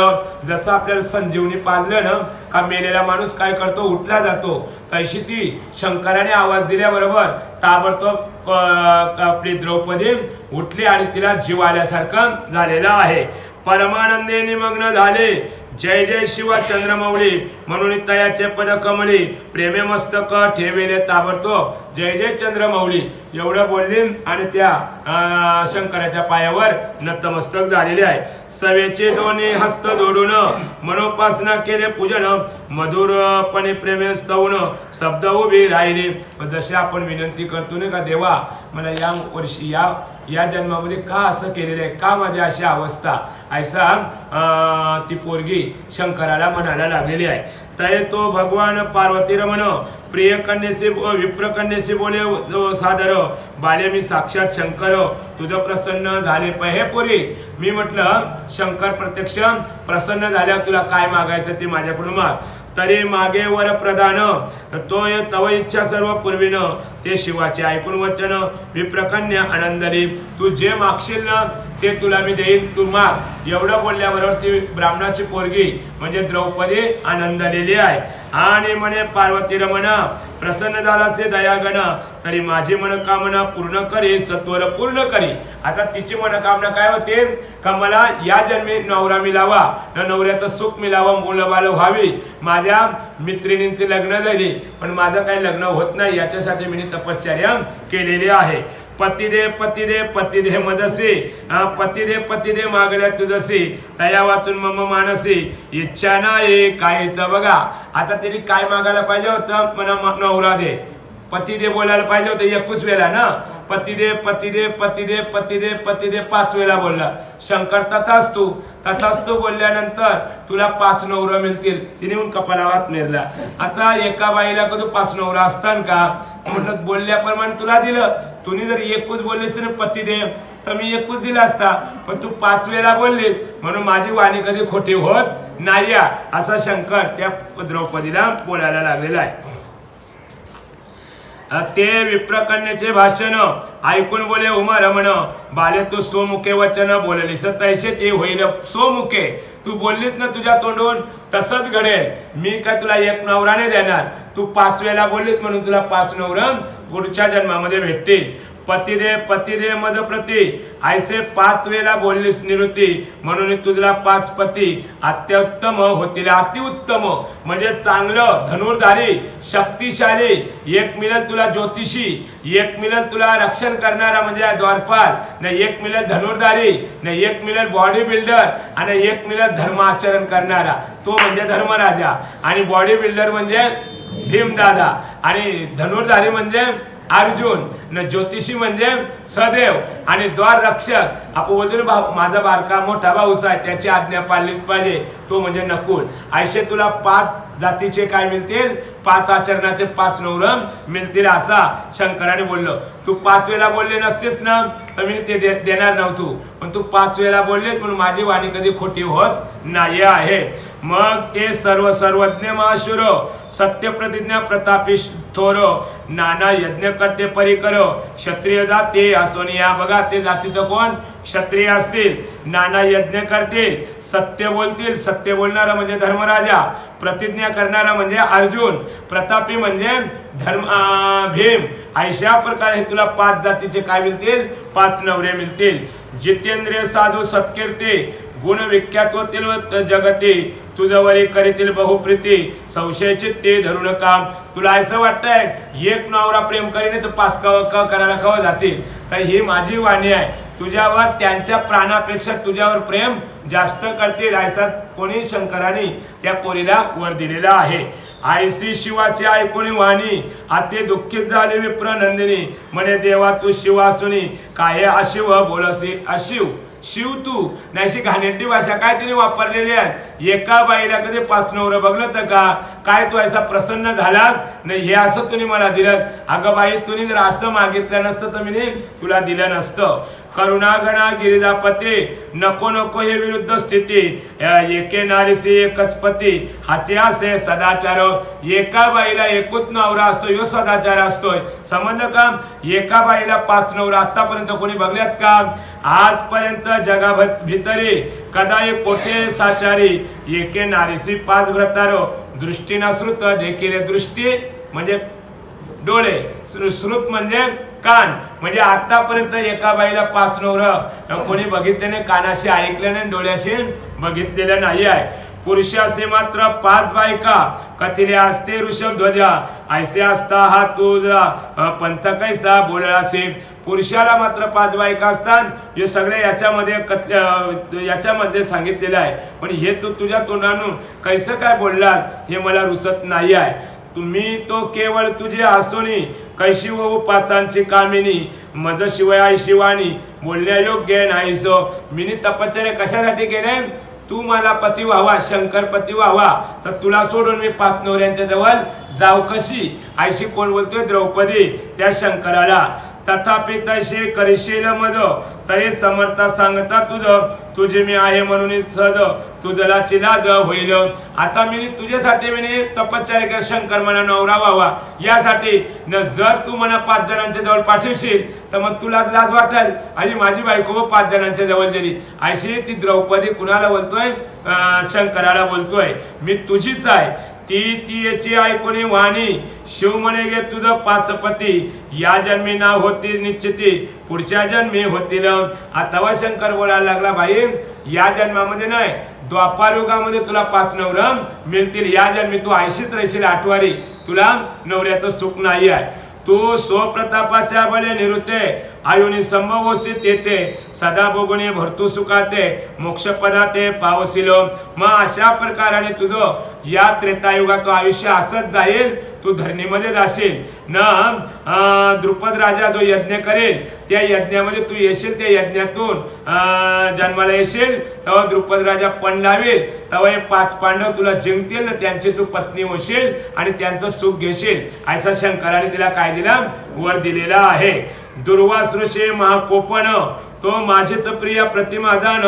जसं आपल्याला संजीवनी पाजलं ना का मेलेला माणूस काय करतो? उठला जातो. तशी ती शंकराने आवाज दिल्याबरोबर ताबडतोब आपली द्रौपदी उठली आणि तिला जीव आल्यासारखं झालेला आहे. परमानंदे निमग्न झाले. जय जय शिवा चंद्रमौळी, म्हणून तयाचे पद कमळी, प्रेमे मस्तक ठेवेले ताबडतोब. जय जय चंद्रमौळी एवढं बोलली आणि त्या शंकराच्या पायावर नतमस्तक झालेले आहे. सवेचे दोन्ही हस्त जोडून मनोपासना केले पूजन, मधुरपणे प्रेमे स्तवन शब्द उभी राहिली. जसे आपण विनंती करतो ना का देवा मला या वर्षी या जन्मामध्ये का असं केलेलं आहे, का माझी अशी अवस्था, ऐसा ती पोरगी शंकराला म्हणायला लागलेली आहे. तय तो भगवान पार्वती रमण, प्रिय कन्येशी विप्र कन्येशी बोले सादर, बाले मी साक्षात शंकर, तुझं प्रसन्न झाले हे पोरी. मी म्हटलं शंकर प्रत्यक्ष प्रसन्न झाल्यावर तुला काय मागायचं ते माझ्याकडून माग. तरी मागे वर प्रधान, तो तव इच्छा सर्व पूर्वीन, ते शिवाचे ऐकून वचन विप्रकन्या आनंदली. तू जे मागशील ना ते तुला मी देईन, तू माग. एवढं बोलल्याबरोबर ती ब्राह्मणाची पोरगी म्हणजे द्रौपदी आनंदलेली आहे. आणि म्हणे पार्वती रमणा, प्रसन्न झालासे दयागण, तरी माझी मनोकामना पूर्ण करी, सत्वर पूर्ण करी. आता तिची मनोकामना काय होते? का मला या जन्मी नवरा मिळावा, नवऱ्याचं सुख मिळावं, मुलं बाळ व्हावी, माझ्या मित्रिणींचे लग्न झाली पण माझं काही लग्न होत नाही, याच्यासाठी मी तपश्चर्या केलेली आहे. पती दे मदसी, पती दे मागल्या तुझसी, तया वाचून मम मानसी, इच्छा नाही काहीच. बघा आता तरी काय मागायला पाहिजे होतं? मला नवरा दे. पती दे बोलायला पाहिजे होतं 21 वेळा ना. पती दे 5 वेळा बोलला. शंकर तथास्तु बोलल्यानंतर तुला 5 नवरा मिळतील. तिने येऊन कपालावात मेरला. आता एका बाईला कधी 5 नवरा असतात का? म्हटलं बोलल्याप्रमाणे तुला दिलं. तुम्ही जर 21 बोललीस ना पती दे तर मी 21 दिला असता, पण तू 5 वेळा बोलली म्हणून माझी वाणी कधी खोटी होत नाही, असा शंकर त्या द्रौपदीला बोलायला लागलेला आहे. ते विप्रकन्याचे भाषण ऐकून बोले उमा रमण, बाले तू सोमुखे वचन बोलली. तैसे ते होईल सोमुखे. तू बोललीस ना तुझ्या तोंडून तसंच घडेल. मी काय तुला एक नवरा नाही देणार. तू 5 वेळा बोललीस म्हणून तुला 5 नवरा पुढच्या जन्मामध्ये भेटतील. पतिदे मद प्रती ऐसे 5 वेळा बोललीस निवृत्ती म्हणून तुझला 5 पती अत्युत्तम होतील. अतिउत्तम म्हणजे चांगलं धनुर्धारी शक्तिशाली. एक मिळेल तुला ज्योतिषी, एक मिळेल तुला रक्षण करणारा म्हणजे द्वारपाल, नाही एक मिळेल धनुर्धारी, नाही एक मिळेल बॉडी बिल्डर, आणि एक मिळेल धर्म आचरण करणारा तो म्हणजे धर्मराजा, आणि बॉडी बिल्डर म्हणजे भीमदादा, आणि धनुर्धारी म्हणजे अर्जुन, न ज्योतिषी म्हणजे सदैव, आणि द्वार रक्षक आपण बोलतो ना माझा बारका मोठा भाऊस आहे त्याची आज्ञा पाळलीच पाहिजे तो म्हणजे नकुल. असे तुला 5 जातीचे काय मिळतील, 5 आचरणाचे 5 नवरम मिळतील असा शंकराने बोललो. तू 5 वेळा बोलले नसतेस ना तर मी ते देणार नव्हतो, पण तू 5 वेळा बोललेस म्हणून माझी वाणी कधी खोटी होत नाही आहे. मग ते सर्वज्ञ महाशूर सत्य प्रतिज्ञा प्रतापी थोर नाना यज्ञ करते परिकर क्षत्रिय जाते असोनिया. बघा ते जातीचं कोण, क्षत्रिय असतील, नाना यज्ञ करतील, सत्य बोलतील, सत्य बोलणारा म्हणजे धर्मराजा, प्रतिज्ञा करणारा म्हणजे अर्जुन, प्रतापी म्हणजे भीम. अशा प्रकारे तुला 5 जातीचे काय मिळतील, 5 नवरे मिळतील. जितेंद्रिय साधू सत्कीर्ती गुण विख्यात होतील जगती तुझवरी करीतील बहुप्रीती संशयचे ते धरून काम. तुला असं वाटतंय एक नवरा प्रेम करीने तर 5 करायला कवा जातील, तर ही माझी वाणी आहे. तुझ्यावर त्यांच्या प्राणापेक्षा तुझ्यावर प्रेम जास्त करतील असा कोणी शंकराने त्या पोरीला वर दिलेला आहे. आयसी शिवाची ऐकून वाणी अति दुःखित झाले विप्र नंदिनी म्हणे देवा तू शिव असूनी काय अशिव बोलसी. अशिव शिव तू नाहीशी घाणेरडी भाषा काय तिने वापरलेली आहे. एका बाईला कधी 5 नवरं बघलं तर का काय तू असा प्रसन्न झालास नाही हे असं तुम्ही मला दिलं. अगं बाई तुम्ही जर असं मागितलं नसतं तर मी तुला दिलं नसतं. करुणागणा गिरिजापती नको नको हे विरुद्ध स्थिती एके नारीसी एकच पती हात्यासे सदाचार. एका बाईला एकूच नवरा असतो यो सदाचार असतोय. समजलं का. एका बाईला 5 नवरा आतापर्यंत कोणी बघल्यात का. आजपर्यंत जगाभर भितरी कदाय कोठे साचारी एके नारीसी 5 व्रतारो दृष्टी नश्रुत देखील. दृष्टी म्हणजे डोळे, श्रुत म्हणजे कान, म्हणजे आतापर्यंत एका बाईला 5 नवरं कोणी बघितले नाही, कानाशी ऐकले नाही, डोळ्याशी बघितलेलं नाही आहे. पुरुषासे मात्र 5 बायका कथिले असते ऋषभ ध्वजा ऐसे असता हा तुझा पंथ कैसा बोललासे. पुरुषाला मात्र 5 बायका असतात. हे सगळे याच्यामध्ये सांगितलेलं आहे, पण हे तू तुझ्या तोंडातून कैसं काय बोललात हे मला रुचत नाही आहे. तुम्ही तो केवळ तुझे हसोनी कैशी होऊ 5 कामिनी मज शिवाय शिवानी बोलण्या योग्य नाही. सो मी तपश्चर्या कशासाठी केले, तू मला पती व्हावा, शंकर पती व्हावा, तर तुला सोडून मी 5 नवऱ्यांच्या जवळ जाऊ कशी. आयशी कोण बोलतोय, द्रौपदी त्या शंकराला. तथापि तसे करशील मज तरी समर्था सांगता तुझे मी आहे म्हणून सद तुझला चिलाज होईल. आता मी तुझ्यासाठी मी तपश्चर्या कर, शंकर मला नवरा व्हावा यासाठी. न जर तू मला 5 जणांच्या जवळ पाठवशील तर मग तुला लाज वाटेल आणि माझी बायको 5 जणांच्या जवळ दिली. अशी ती द्रौपदी कुणाला बोलतोय, शंकराला बोलतोय. मी तुझीच आहे. ती याची ऐकून वाणी शिव म्हणे गे तुझं 5 पती या जन्मी नाव होती निश्चिती पुढच्या जन्मी होतील. आता शंकर बोलायला लागला बाई या जन्मामध्ये नाही द्वापार युगामध्ये तुला 5 नवरं मिळतील. या जन्मी तू आयशीत राहशील 8 वारी, तुला नवऱ्याचं सुख नाही आहे. तू स्वप्रतापाच्या बळे निरुते आयुनी संभवसित येते सदा भोगुनी भरतू सुखाते मोक्षपदाते पावसिल. मग अशा प्रकाराने तुझं या त्रेतायुगाचं आयुष्य असंच जाईल. तू धरणीमध्ये जाशील न. द्रुपद राजा जो यज्ञ करेल त्या यज्ञामध्ये तू येशील, त्या यज्ञातून जन्माला येशील तेव्हा द्रुपद राजा पण लावेल, तेव्हा हे 5 पांडव तुला जिंकतील ना, त्यांची तू पत्नी होशील आणि त्यांचं सुख घेशील. असा शंकराने तिला काय दिला, वर दिलेला आहे. दुर्वास ऋषी महाकोपन तो माझेच प्रिय प्रतिमादान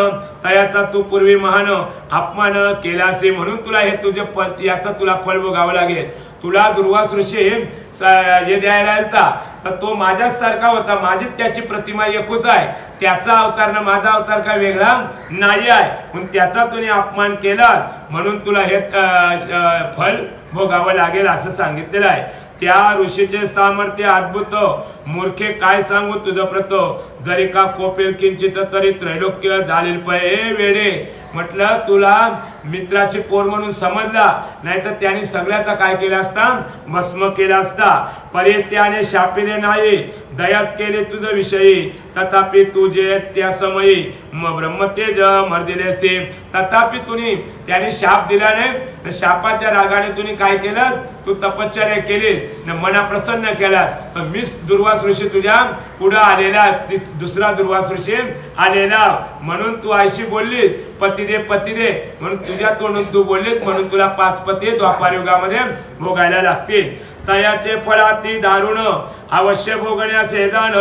तयाचा तू पूर्वी महान अपमान केलासे. म्हणून तुला हे तुझे याचा तुला फळ भोगावं लागेल. तुला दुर्वास ऋषी हे द्यायला आलता तर तो माझ्याच सारखा होता, माझीच त्याची प्रतिमा एकूच आहे, त्याचा अवतार ना माझा अवतार काय वेगळा नाही आहे, म्हणून त्याचा तुम्ही अपमान केला म्हणून तुला हे फल भोगावं लागेल असं सांगितलेलं आहे. त्या ऋषीचे सामर्थ्य अद्भुत, मूर्खे काय सांगू तुझं प्रत, जरी का कोपेल किंचित तरी त्रैलोक्य झालेल पै वेडे. म्हटलं तुला मित्राची पोर म्हणून समजला, नाहीतर त्याने सगळ्याचा काय केला असता, भस्म केला असता. परी त्याने शापिले नाही, दयाच केले तुझ विषयी, तथापि तुझे त्या समयी ब्रह्मतेज मर्दिलेसे. तथापि तुम्ही त्याने शाप दिला नाही, शापाच्या रागाने तुम्ही काय केलं, तू तपश्चर्या केली, मना प्रसन्न केला. तर मीच दुर्वास ऋषी तुझ्या पुढे आलेला, दुसरा दुर्वास ऋषी आलेला, म्हणून तू आईशी बोलली पती दे म्हणून तुझ्या तोंडून तू बोललीस, म्हणून तुला 5 पती द्वापार युगामध्ये भोगायला लागतील. तयाचे फळ अति दारुण, अवश्य भोगण्यास हे दान,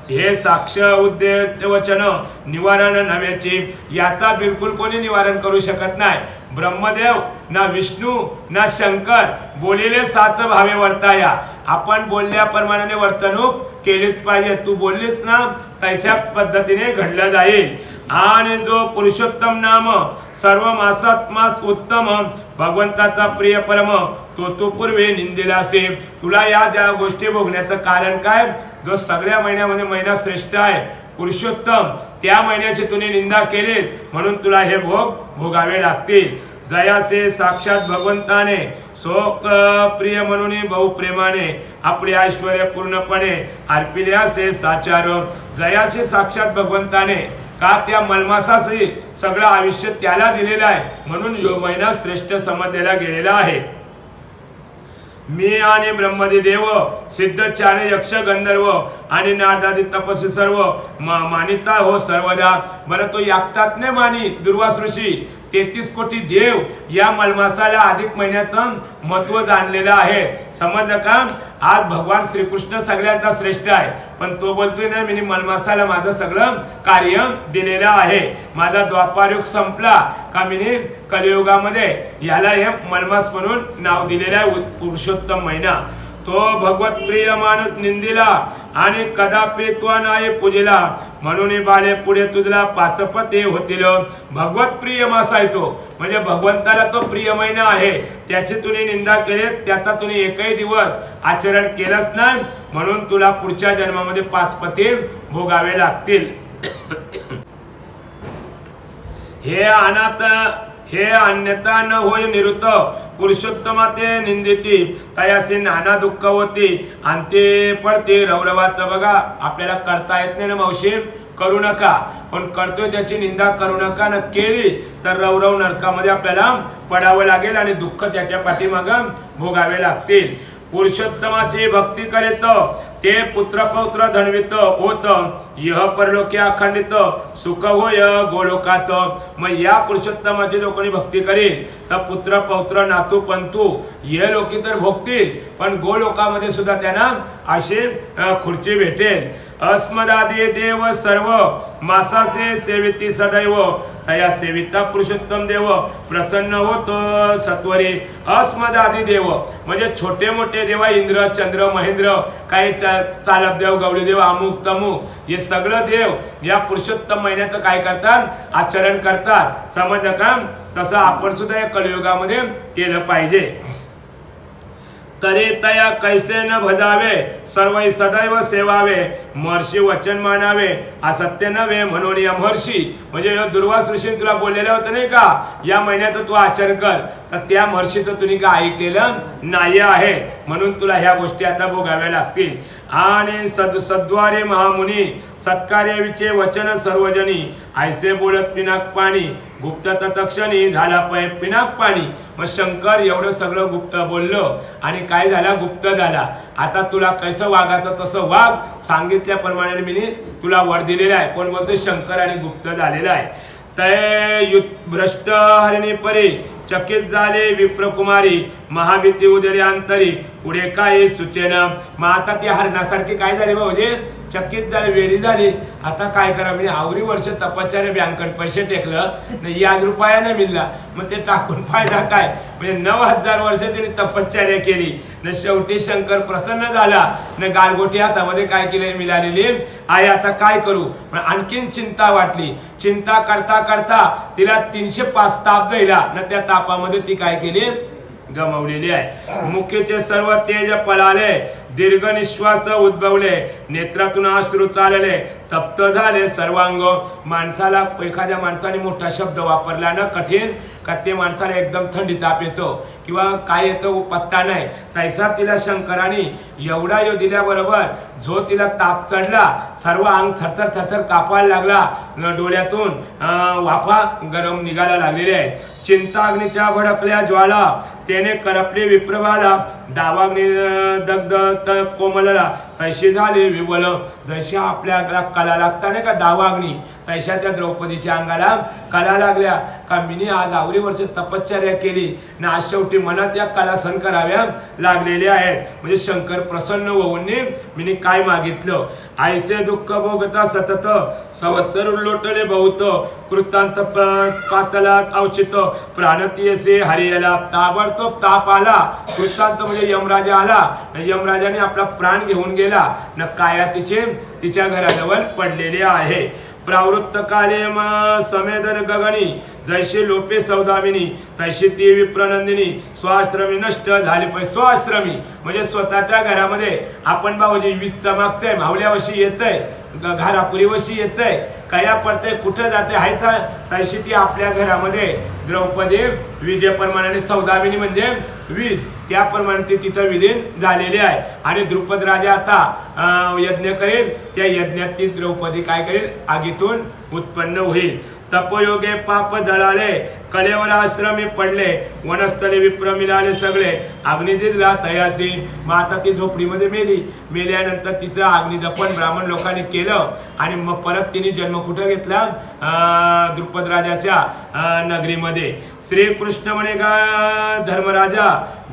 हे साक्ष उद्देश वचन निवारण नव्हेची. याचा बिलकुल कोणी निवारण करू शकत नाही. ब्रह्मदेव ना विष्णू ना शंकर बोलिले साच भावे वर्ताया. आपण बोलल्याप्रमाणे वर्तणूक केलीच पाहिजे. तू बोललीस ना तशा पद्धतीने घडलं जाईल. आणि जो पुरुषोत्तम नाम सर्व मासात मास उत्तम, भगवंताचा प्रिय परम तो पूर्वी निंदिला असे. तुला या ज्या गोष्टी भोगण्याचं कारण काय, जो सगळ्या महिन्यामध्ये महिना श्रेष्ठ आहे पुरुषोत्तम, त्या महिन्याची तुम्ही निंदा केली म्हणून तुला हे भोग भोगावे लागतील. जयासे साक्षात भगवंताने शोक प्रिय म्हणून बहुप्रेमाने आपले ऐश्वर्य पूर्णपणे अर्पिले असे साचार. जयासे साक्षात भगवंताने का त्या मलमासाशी सगळं आयुष्य त्याला दिलेलं आहे, म्हणून यो महिना श्रेष्ठ समजलेला गेलेला आहे. मी आणि ब्रह्मदी देव सिद्ध चार यक्ष गंधर्व आणि नारदादी तपस्वी सर्व मानिता हो सर्वदा. बरं तो एकटाच नाही मानी दुर्वास ऋषी, 33 कोटी देव या मलमासाला अधिक महिन्याचं महत्व जाणलेलं आहे. समजलं का? आज भगवान श्रीकृष्ण सगळ्यांचा श्रेष्ठ आहे, पण तो बोलतोय ना मी मलमासाला माझं सगळं कार्य दिलेलं आहे. माझा द्वापार युग संपला का मी कलियुगामध्ये याला हे मलमास म्हणून नाव दिलेलं आहे, पुरुषोत्तम महिना. तो भगवत प्रिय माणूस निंदिला आणि कदापि तो नाही पूजिला, म्हणून बाले पुढे तुझला 5 पती होतील. भगवत प्रिय मास आहे तो, म्हणजे भगवंताला तो प्रिय महिना आहे, त्याची तुम्ही निंदा केली, त्याचा तुम्ही एकही दिवस आचरण केलंच नाही, म्हणून तुला पुढच्या जन्मामध्ये 5 पती भोगावे लागतील. हे अन्यथा न होय निरुत, पुरुषोत्तमाते निंदिती तयासी नाना दुःख होती आणि ते पडते रवरवात. बघा आपल्याला करता येत नाही ना मावशी, करू नका, पण करतोय त्याची निंदा करू नका. न केली तर रवरव नरकामध्ये आपल्याला पडावं लागेल आणि दुःख त्याच्या पाठीमागं भोगावे लागतील. पुरुषोत्तमाची भक्ती करीत ते पुत्र पौत्र धनवित होत, यह परलोकी अखंडित सुख होय गोलोकात. मग या पुरुषोत्तमाची लोकांनी भक्ती करील तर पुत्र पौत्र नातू पंतू हे लोकी तर भोगतील, पण गोलोकामध्ये सुद्धा त्यांना अशी खुर्ची भेटेल. अस्मदादी देव सर्व मासासे सेविती सदैव, तया सेविता पुरुषोत्तम देव प्रसन्न होतो सत्वरी. अस्मदादी देव म्हणजे छोटे मोठे देव, इंद्र चंद्र महेंद्र, काही चालक देव गौडी देव अमुक तमुक, हे सगळं देव या पुरुषोत्तम महिन्याचं काय करतात, आचरण करतात. समजलं का? तसं आपण सुद्धा या कलियुगामध्ये केलं पाहिजे. तरी तया कैसे न भजावे सर्व सदैव सेवावे, महर्षी वचन मानावे असत्य नव्हे म्हणून या महर्षी म्हणजे दुर्वास ऋषी तुला बोललेलं होतं नाही का, या महिन्यात तू आचरण कर, तर त्या महर्षीचं तुम्ही का ऐकलेलं नाही आहे, म्हणून तुला ह्या गोष्टी आता भोगाव्या लागतील. आणि सद्वारे महामुनी सत्कार्याविचे वचन सर्वजनी, ऐसे बोलत पिनाक पाणी गुप्त तत्क्षणी झाला पिनाक पाणी. मग शंकर एवढं सगळं गुप्त बोललो आणि काय झाला, गुप्त झाला. आता तुला कसं वागायचं तसं वाग, सांगितल्याप्रमाणे मी तुला वर दिलेला आहे. कोण बोलतोय? शंकर, आणि गुप्त झालेला आहे. तय भ्रष्ट हरिणी परी चकित झाले विप्रकुमारी, महाभीती उदरे अंतरी पुढे काय सुचेना. मग आता ती हरणासारखी काय झाली भाऊजे, चकित झाले, वेळी झाली. आता काय करा, मी आवरी वर्ष तपश्चर्या बँकेत पैसे टेकलं नाही, आज रुपया नाही मिळला, मग ते टाकून फायदा काय. म्हणजे 9000 वर्ष त्यांनी तपश्चर्या केली न, शेवटी शंकर प्रसन्न झाला न, गारगोटी हातामध्ये काय केले मिळालेली आहे. आता काय करू, पण आणखीन चिंता वाटली. चिंता करता करता तिला 305 ताप जाईला न, त्या तापामध्ये ती काय केली, गमावलेली आहे. मुख्यचे सर्व तेज पळाले, दीर्घ निश्वास उद्भवले, नेत्रातून अश्रू चालले, तप्त झाले सर्वांग. माणसाला, एखाद्या माणसाने मोठा शब्द वापरला ना कठीण का, ते माणसाला एकदम थंडी ताप येतो किंवा काय येतो पत्ता नाही. तैसा तिला शंकराने एवढा यो दिल्याबरोबर जो तिला ताप चढला, सर्व अंग थरथर थरथर कापायला लागला, डोळ्यातून वाफा गरम निघायला लागलेले आहेत. चिंता अग्नीच्या भडकल्या ज्वाला, त्याने करपले विप्रभाला, दावाग्नी दग्ध कोमलला, तैशी झाली विवल. जशी आपल्या कला लागता नाही का दावाग्नी, तैशा त्या द्रौपदीच्या अंगाला कला लागल्या का, मिनी आज आवरी वर्ष तपश्चर्या केली ना, आज शेवटी मनात या कला सण कराव्या लागलेल्या आहेत. म्हणजे शंकर प्रसन्न होऊन मिनी काय मागितलं, आयसे दुःख भोगता सतत, संवत्सर लोटले बहुत, कृतांत पातलात अवचित, प्राणतीयसे हरियला. ताबडतोब ताप आला, कृतांत म्हणजे यमराजा आला, यमराजाने आपला प्राण घेऊन गेला न, काया तिच्या घराजवळ पडलेले आहे. प्रावृत्त काले समेदर गगनी, जैसे लोपे सौदामिनी, तैशी ती विप्रनंदिनी, स्वाश्रमी नष्ट झाले पाहिजे. स्वाश्रमी म्हणजे स्वतःच्या घरामध्ये आपण भाऊजी वीजचा मागतोय, मावल्यावशी येतय, घरापुरीवशी येतय, कया पडते, कुठं जाते आहे, तैशी ती आपल्या घरामध्ये द्रौपदी विजयप्रमाणे, सौदामिनी म्हणजे वीज, त्याप्रमाणे ती तिथं विलीन झालेली आहे. आणि द्रुपद राजा आता यज्ञ करेल, त्या यज्ञात ती द्रौपदी काय करेल, आगीतून उत्पन्न होईल. तपयोगे पाप जळाले, कलेवर आश्रमी पडले, वनस्थळे विप्र मिळाले सगळे, अग्नी दिला तयासी. मग आता ती झोपडीमध्ये मेल्यानंतर तिचं अग्निदपन ब्राह्मण लोकांनी केलं आणि मग परत तिने जन्म कुठं घेतला, द्रुपद राजाच्या नगरीमध्ये. श्रीकृष्ण म्हणे गा धर्मराजा,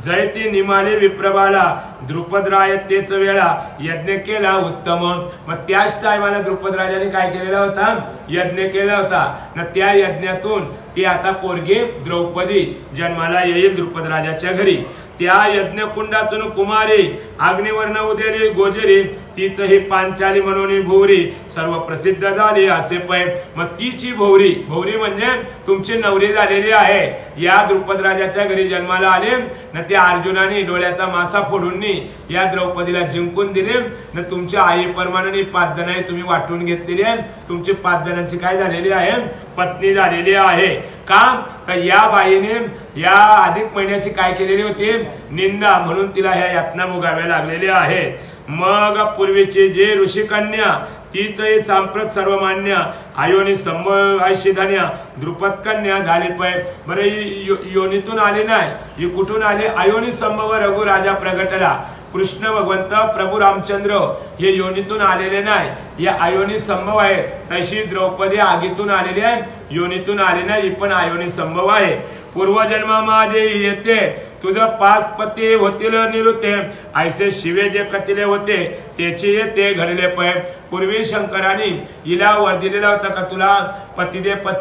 जयती निमाले विप्रबाला, द्रुपद राय तेच वेळा, यज्ञ केला उत्तम. मग त्याच टायमाला द्रुपद राजाने काय केलेला होता, यज्ञ केला होता न, त्या यज्ञातून ती आता पोरगी द्रौपदी जन्माला येईल द्रुपद राजाच्या घरी. त्या यज्ञकुंडातून कुमारी, अग्निवर्ण उदेली गोजरी, तीच ही पांचाली म्हणून भोवरी, सर्व प्रसिद्ध झाली असे पै. मग तिची भोवरी, भोवरी म्हणजे तुमची नवरी झालेली आहे, या द्रुपद राजाच्या घरी जन्माला आले न, त्या अर्जुनाने डोळ्याचा मासा फोडून या द्रौपदीला जिंकून दिले न, तुमच्या आई प्रमाणे 5 जण तुम्ही वाटून घेतलेली आहे, तुमची 5 जणांची काय झालेली आहे, पत्नी झालेली आहे. का तर या बाईने या अधिक महिन्याची काय केलेली होती, निंदा, म्हणून तिला ह्या यातना भोगाव्या लागलेल्या आहेत. मग पूर्वीचे जे ऋषिकन्या, तीच सांप्रत सर्वमान्य, आयोनी संभव द्रुपद कन्या झाली पै. बरं योनीतून आली नाही, ही कुठून आली, आयोनी संभव रघु राजा प्रगटला. कृष्ण भगवंत प्रभू रामचंद्र हे योनीतून आलेले नाही, या आयोनी संभव आहे. तशी द्रौपदी आगीतून आलेली आहे, योनीतून आली नाही, ही पण आयोनी संभव आहे. पूर्वजन्म माझे येते, तुझं 5 पती होतील निरुते, ऐसे शिवे जे कथिले होते, त्याची येते घडले पै. पूर्वी शंकराने हिला वर दिलेला होता का, तुला पती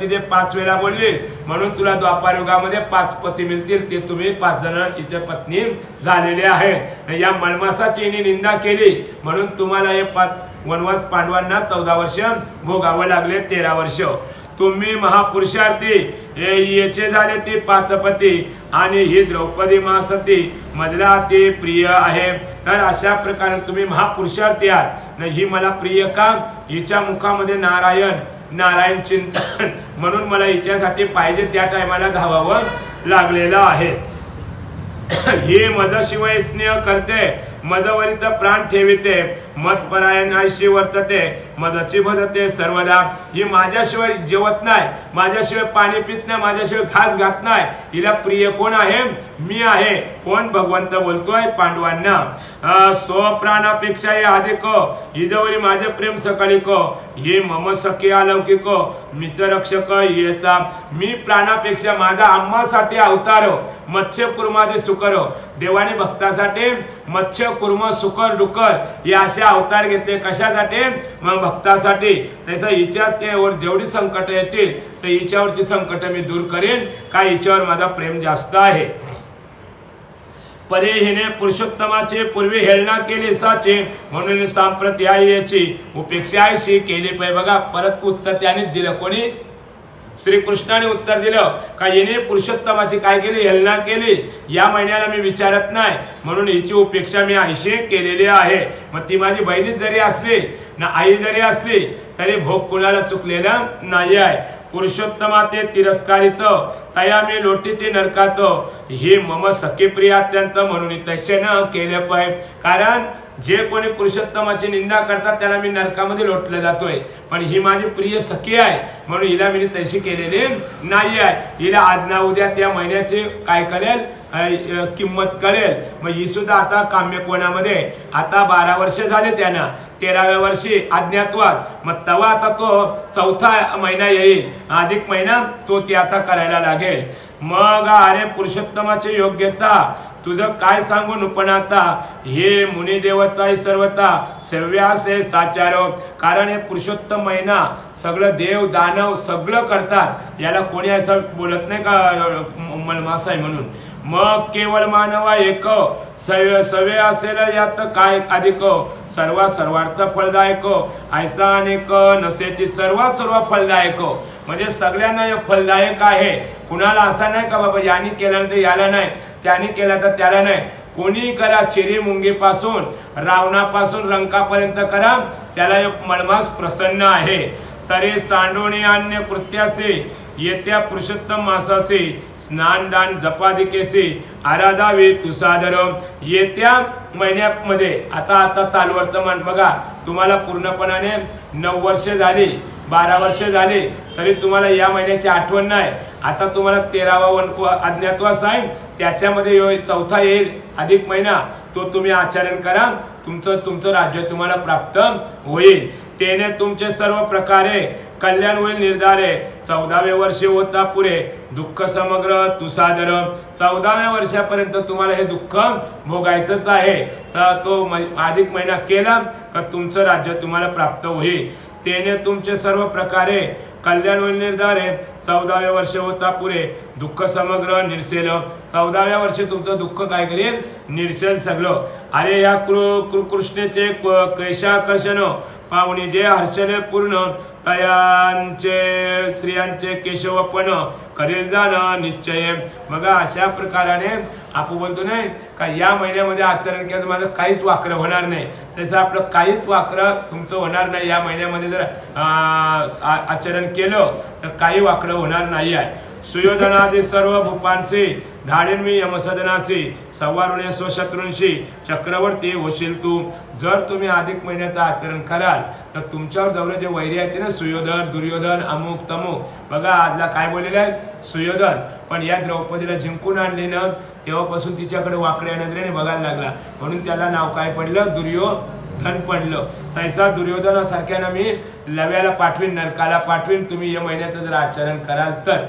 दे 5 वेळा बोलली, म्हणून तुला द्वापार युगामध्ये 5 पती मिळतील, ते तुम्ही 5 जण हिच्या पत्नी झालेले आहे. या मळमासाची हिने निंदा केली, म्हणून तुम्हाला हे 5 वनवास पांडवांना 14 वर्ष भोगावं लागले, 13 वर्ष. तुम्ही महापुरुषार्थी याचे झाले ते 5 पती, आणि ही द्रौपदी महासती मधला ते प्रिय आहे. तर अशा प्रकारे तुम्ही महापुरुषार्थी आहात, ही मला प्रिय का, हिच्या मुखामध्ये नारायण चिंतन, म्हणून मला हिच्यासाठी पाहिजे त्या टायमाला धावावं लागलेलं आहे. हे मदशिवाय स्नेह करते, मदवरीचा प्राण ठेविते, मदपरायण आयशी वर्तते, मदची भजते सर्वदा. ही माझ्याशिवाय जेवत नाही, माझ्याशिवाय पाणी पित नाही, माझ्याशिवाय घास घात नाही. हिला प्रिय कोण आहे, मी आहे. कोण, भगवंत बोलतोय पांडवांना. स्वप्राणापेक्षा हे अधिक, हिजवरी माझे प्रेम सकलिक, हे मम सखे अलौकिक, मीच रक्षक येचा. मी प्राणापेक्षा माझा आम्हासाठी अवतार, मत्स्य कुर्मादे सुकर. देवाने भक्तासाठी मत्स्य कुर्म सुकर डुकर हे असे अवतार घेतले कशासाठी मग भक्तासाठी त्याचा हिच्यावर जेवढी संकट येतील तर हिच्यावरची संकट मी दूर करेन का हिच्यावर माझा प्रेम जास्त आहे परे हिने पुरुषोत्तमाचे पूर्वी हेळना केली साचे म्हणून सांप्रत याची उपेक्षाशी केली पाहिजे बघा परत उत्तर त्याने दिलं कोणी श्रीकृष्णाने उत्तर दिलं का हिने पुरुषोत्तमाची काय केली हेलना केली या महिन्याला मी विचारत नाही म्हणून हिची उपेक्षा मी आईशी केलेली आहे मग ती माझी बहिणीच जरी असली ना आई जरी असली तरी भोग कुणाला चुकलेला नाही आहे पुरुषोत्तमा ते तिरस्कारित तया मी लोटी ते नरकात हे मम सखे प्रिय अत्यंत म्हणून तसे न केले पाहिजे कारण जे कोणी पुरुषोत्तमाची निंदा करतात त्याला मी नरकामध्ये लोटले जातोय पण ही माझी प्रिय सखी आहे म्हणून हिला मी तशी केलेली नाही आहे हिला आज ना उद्या त्या महिन्याची काय कळेल किंमत कळेल मग ही सुद्धा आता काम्यकोणामध्ये आता 12 वर्ष झाले त्यांना 13व्या वर्षी अज्ञातवाद मग तेव्हा आता तो 4था महिना येईल अधिक महिना तो ती आता करायला लागेल मग अरे पुरुषोत्तमाची योग्यता तुझं काय सांगू पण आता हे मुनी देवता सर्वता सेव्यासे साचारो कारण हे पुरुषोत्तम महिना सगळं देव दानव सगळं करतात याला कोणी असं बोलत नाही का मलमास आहे म्हणून मग केवळ मानवा एक सवे असेल यात काय अधिक सर्वार्थ फलदायक ऐसा अनेक नसेची सर्व फलदायक म्हणजे सगळ्यांना हे फलदायक आहे कुणाला असा नाही का बाबा याने केल्यानंतर याला नाही त्याने केला तर त्याला नाही कोणी करा चिरी मुंगीपासून रावणापासून रंकापर्यंत करा त्याला मळमास प्रसन्न आहे तरी सांडोणी अन्य कृत्यासे येत्या पुरुषोत्तम मासासे स्नान दान जपादिकेसे आराधावे तुसादर येत्या महिन्यामध्ये आता चालू वर्तमान बघा तुम्हाला पूर्णपणाने 9 वर्ष झाली 12 वर्ष झाली तरी तुम्हाला या महिन्याची आठवण नाही आता तुम्हाला 13वा अज्ञातवास आहे त्याच्यामध्ये 4था येईल अधिक महिना तो तुम्ही आचरण करा तुमचं राज्य तुम्हाला प्राप्त होईल तेने तुमचे सर्व प्रकारे कल्याण होईल निर्धारे 14व्या वर्षी होता पुरे दुःख समग्र तुसादर 14व्या वर्षापर्यंत तुम्हाला हे दुःख भोगायचंच आहे तो अधिक महिना केला का तुमचं राज्य तुम्हाला प्राप्त होईल तेने तुमचे सर्व प्रकारे कल्याण होईल निर्धारे 14व्या वर्ष होता पुरे दुःख समग्र निर्सेल 14व्या वर्षी तुमचं दुःख काय करेल निर्सेल सगळं अरे या कृष्णेचे कैशाकर्षण पाहुणे जे हर्षले पूर्ण तयांचे स्त्रियांचे केशवपण करेल जाणं निश्चय बघा अशा प्रकाराने आपण बोलतो नाही का या महिन्यामध्ये आचरण केलं तर माझं काहीच वाक्रं होणार नाही तसं आपलं काहीच वाक्रं तुमचं होणार नाही या महिन्यामध्ये जर आचरण केलं तर काही वाक्रं होणार नाही आहे सुयोधनादी सर्व भूपांशी धाडेन मी यमसदनाशी संवारुणे स्वशत्रूंशी चक्रवर्ती होशील तू जर तुम्ही अधिक महिन्याचं आचरण कराल तर तुमच्यावर जवळ जे वैरी आहेत ना सुयोधन दुर्योधन अमुक तमुक बघा आजला काय बोललेलं आहे सुयोधन पण या द्रौपदीला जिंकून आणले ना तेव्हापासून तिच्याकडे वाकड्या नजरेने बघायला लागला म्हणून त्याला नाव काय पडलं दुर्योधन पडलं तैसा दुर्योधनासारख्यानं मी लव्याला पाठवीन नरकाला पाठवीन तुम्ही या महिन्याचं जर आचरण कराल तर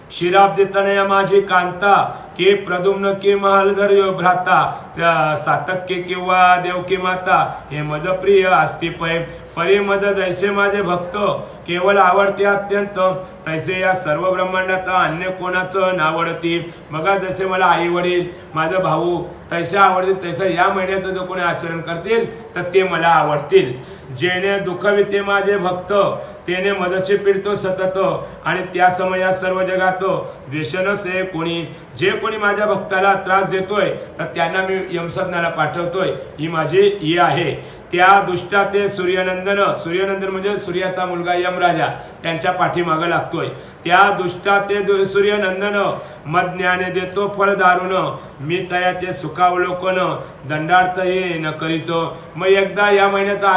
क्षीराब्दी तनया माझी कांता के प्रदुम्न के महालधर भ्राता सातक्य किंवा देवकी माता हे मद प्रिय असती परे मद जैसे माझे भक्त केवळ आवडते अत्यंत तैसे या सर्व ब्रह्मांडात अन्य कोणाचं नावडती बघा जसे मला आई वडील माझा भाऊ तैसे आवडतील तैसे या महिन्याचं जो कोणी आचरण करतील तर ते मला आवडतील जेणे दुःखविते माझे भक्त तेने मदचे पिडतो सतत आणि त्या समयात सर्व जगात द्वेषणसे कोणी जे कोणी माझ्या भक्ताला त्रास देतोय तर त्यांना मी यमसदनाला पाठवतोय ही माझी ही आहे त्या दुष्टा ते सूर्यनंदन म्हणजे सूर्याचा मुलगा यमराजा त्यांच्या पाठीमागं लागतोय त्या दुष्टा ते सूर्यनंदन मज्ञाने देतो फळ दारुण मी तयाचे सुखावलोकन दंडार्थ ये न करीचो मग एकदा या महिन्याचा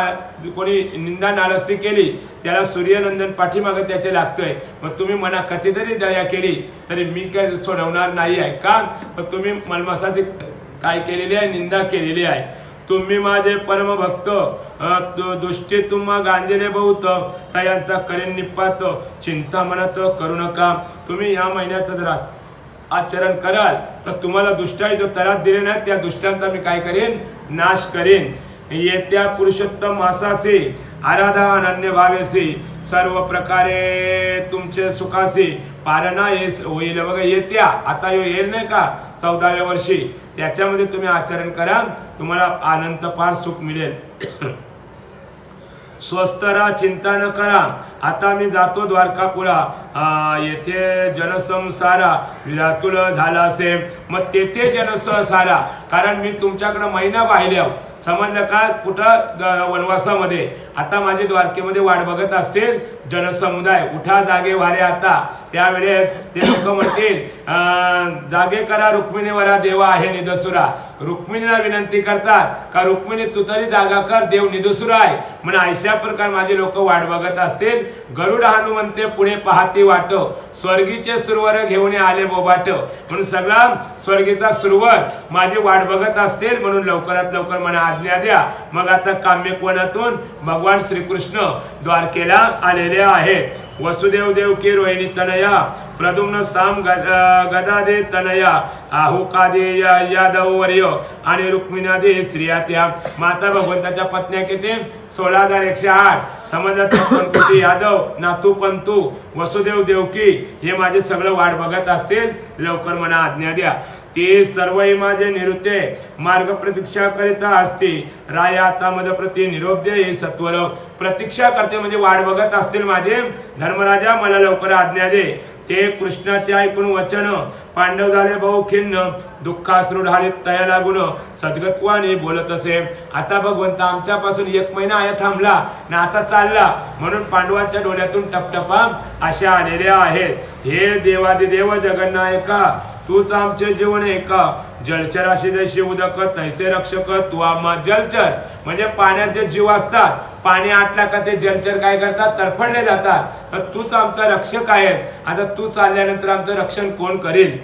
कोणी निंदा नालस्ती केली त्याला सूर्यनंदन पाठीमागं त्याचे लागतोय मग तुम्ही मना कधी तरी दया केली तरी मी काय सोडवणार नाही आहे का तर तुम्ही मलमासाची काय केलेली आहे निंदा केलेली आहे तुम्ही माझे परम भक्त दुष्टी तुम्हा गांजेले बहुत तयांचा करेन निपात चिंता मनात करू नका तुम्ही या महिन्याचं जर आचरण कराल तर तुम्हाला दुष्टाई जो तरात दिले नाही त्या दुष्टांचा मी काय करेन, नाश करेन. येत्या पुरुषोत्तम मासासी आराधा अनन्य भावेसी सर्व प्रकारे तुमचे सुखासी पारणा होईल. बघा येत्या आता येईल नाही का 14व्या वर्षी, त्याच्यामध्ये तुम्ही आचरण करा, तुम्हाला अनंत पार सुख मिळेल. स्वस्थ राहा, चिंता न करा. आता मी जातो द्वारकापुरा, येथे जनसंसारा विरातुल झाला असेल, मग तेथे जनसंसारा, कारण मी तुमच्याकडे महिना पाहिल्या समजलं का कुठं वनवासामध्ये. आता माझे द्वारकेमध्ये वाट बघत असतील जनसमुदाय, उठा जागे वारे आता. त्यावेळेस ते लोक म्हणतील जागे करा रुक्मिणीवरा देवा आहे निदसुरा. रुक्मिणीला विनंती करतात का रुक्मिणी तू तरी जागा कर, देव निदसुरा आहे म्हणून. अशा प्रकार माझे लोक वाट बघत असतील. गरुड हनुमंते पुढे पाहती वाट, स्वर्गीचे सुरवर घेऊन आले बोबाट. म्हणून सगळा स्वर्गीचा सुरवर माझी वाट बघत असतील, म्हणून लवकरात लवकर मला आज्ञा द्या. मग आता काम्यकोणातून भगवान श्रीकृष्ण द्वारकेला आलेले आहेत. वसुदेव देवकी रोहिणी तनया, प्रद्युम्न साम गदादे तनया, आहुकादे यादव वर्य आणि रुक्मिणादे स्त्रिया त्या. माता भगवंताच्या पत्न्या किती 16,108. समजत पंकुती यादव नातू पंतू वसुदेव देवकी हे माझे सगळं वाट बघत असतील, लवकर मला आज्ञा द्या. ते सर्व माझे निरुते मार्ग प्रतीक्षा करिता असते. राया आता मद प्रति निरोप दे हे सत्वर. प्रतीक्षा करते म्हणजे वाट बघत असतील माझे. धर्मराजा मला लवकर आज्ञा दे. ते कृष्णाचे ऐकून वचन पांडव झाले बहु खिन्न, दुःखाश्रू ढाळीत तया लागून सद्गत्वाने बोलत असे. आता भगवंत आमच्यापासून 1 महिना आया थांबला ना आता चालला, म्हणून पांडवांच्या डोळ्यातून टपटपा अशा आलेल्या आहेत. हे देवादिदेव जगन्नायका, तूच आमचे जीवन एका. जलचराशी जैसे उदक तैसे रक्षक तू आम्हा. जलचर म्हणजे पाण्यात जे जीव असतात, पाणी आटला का ते जलचर काय करतात, तरफडले जातात. तर तूच आमचा रक्षक आहे. आता तू चालल्यानंतर आमचं रक्षण कोण करेल.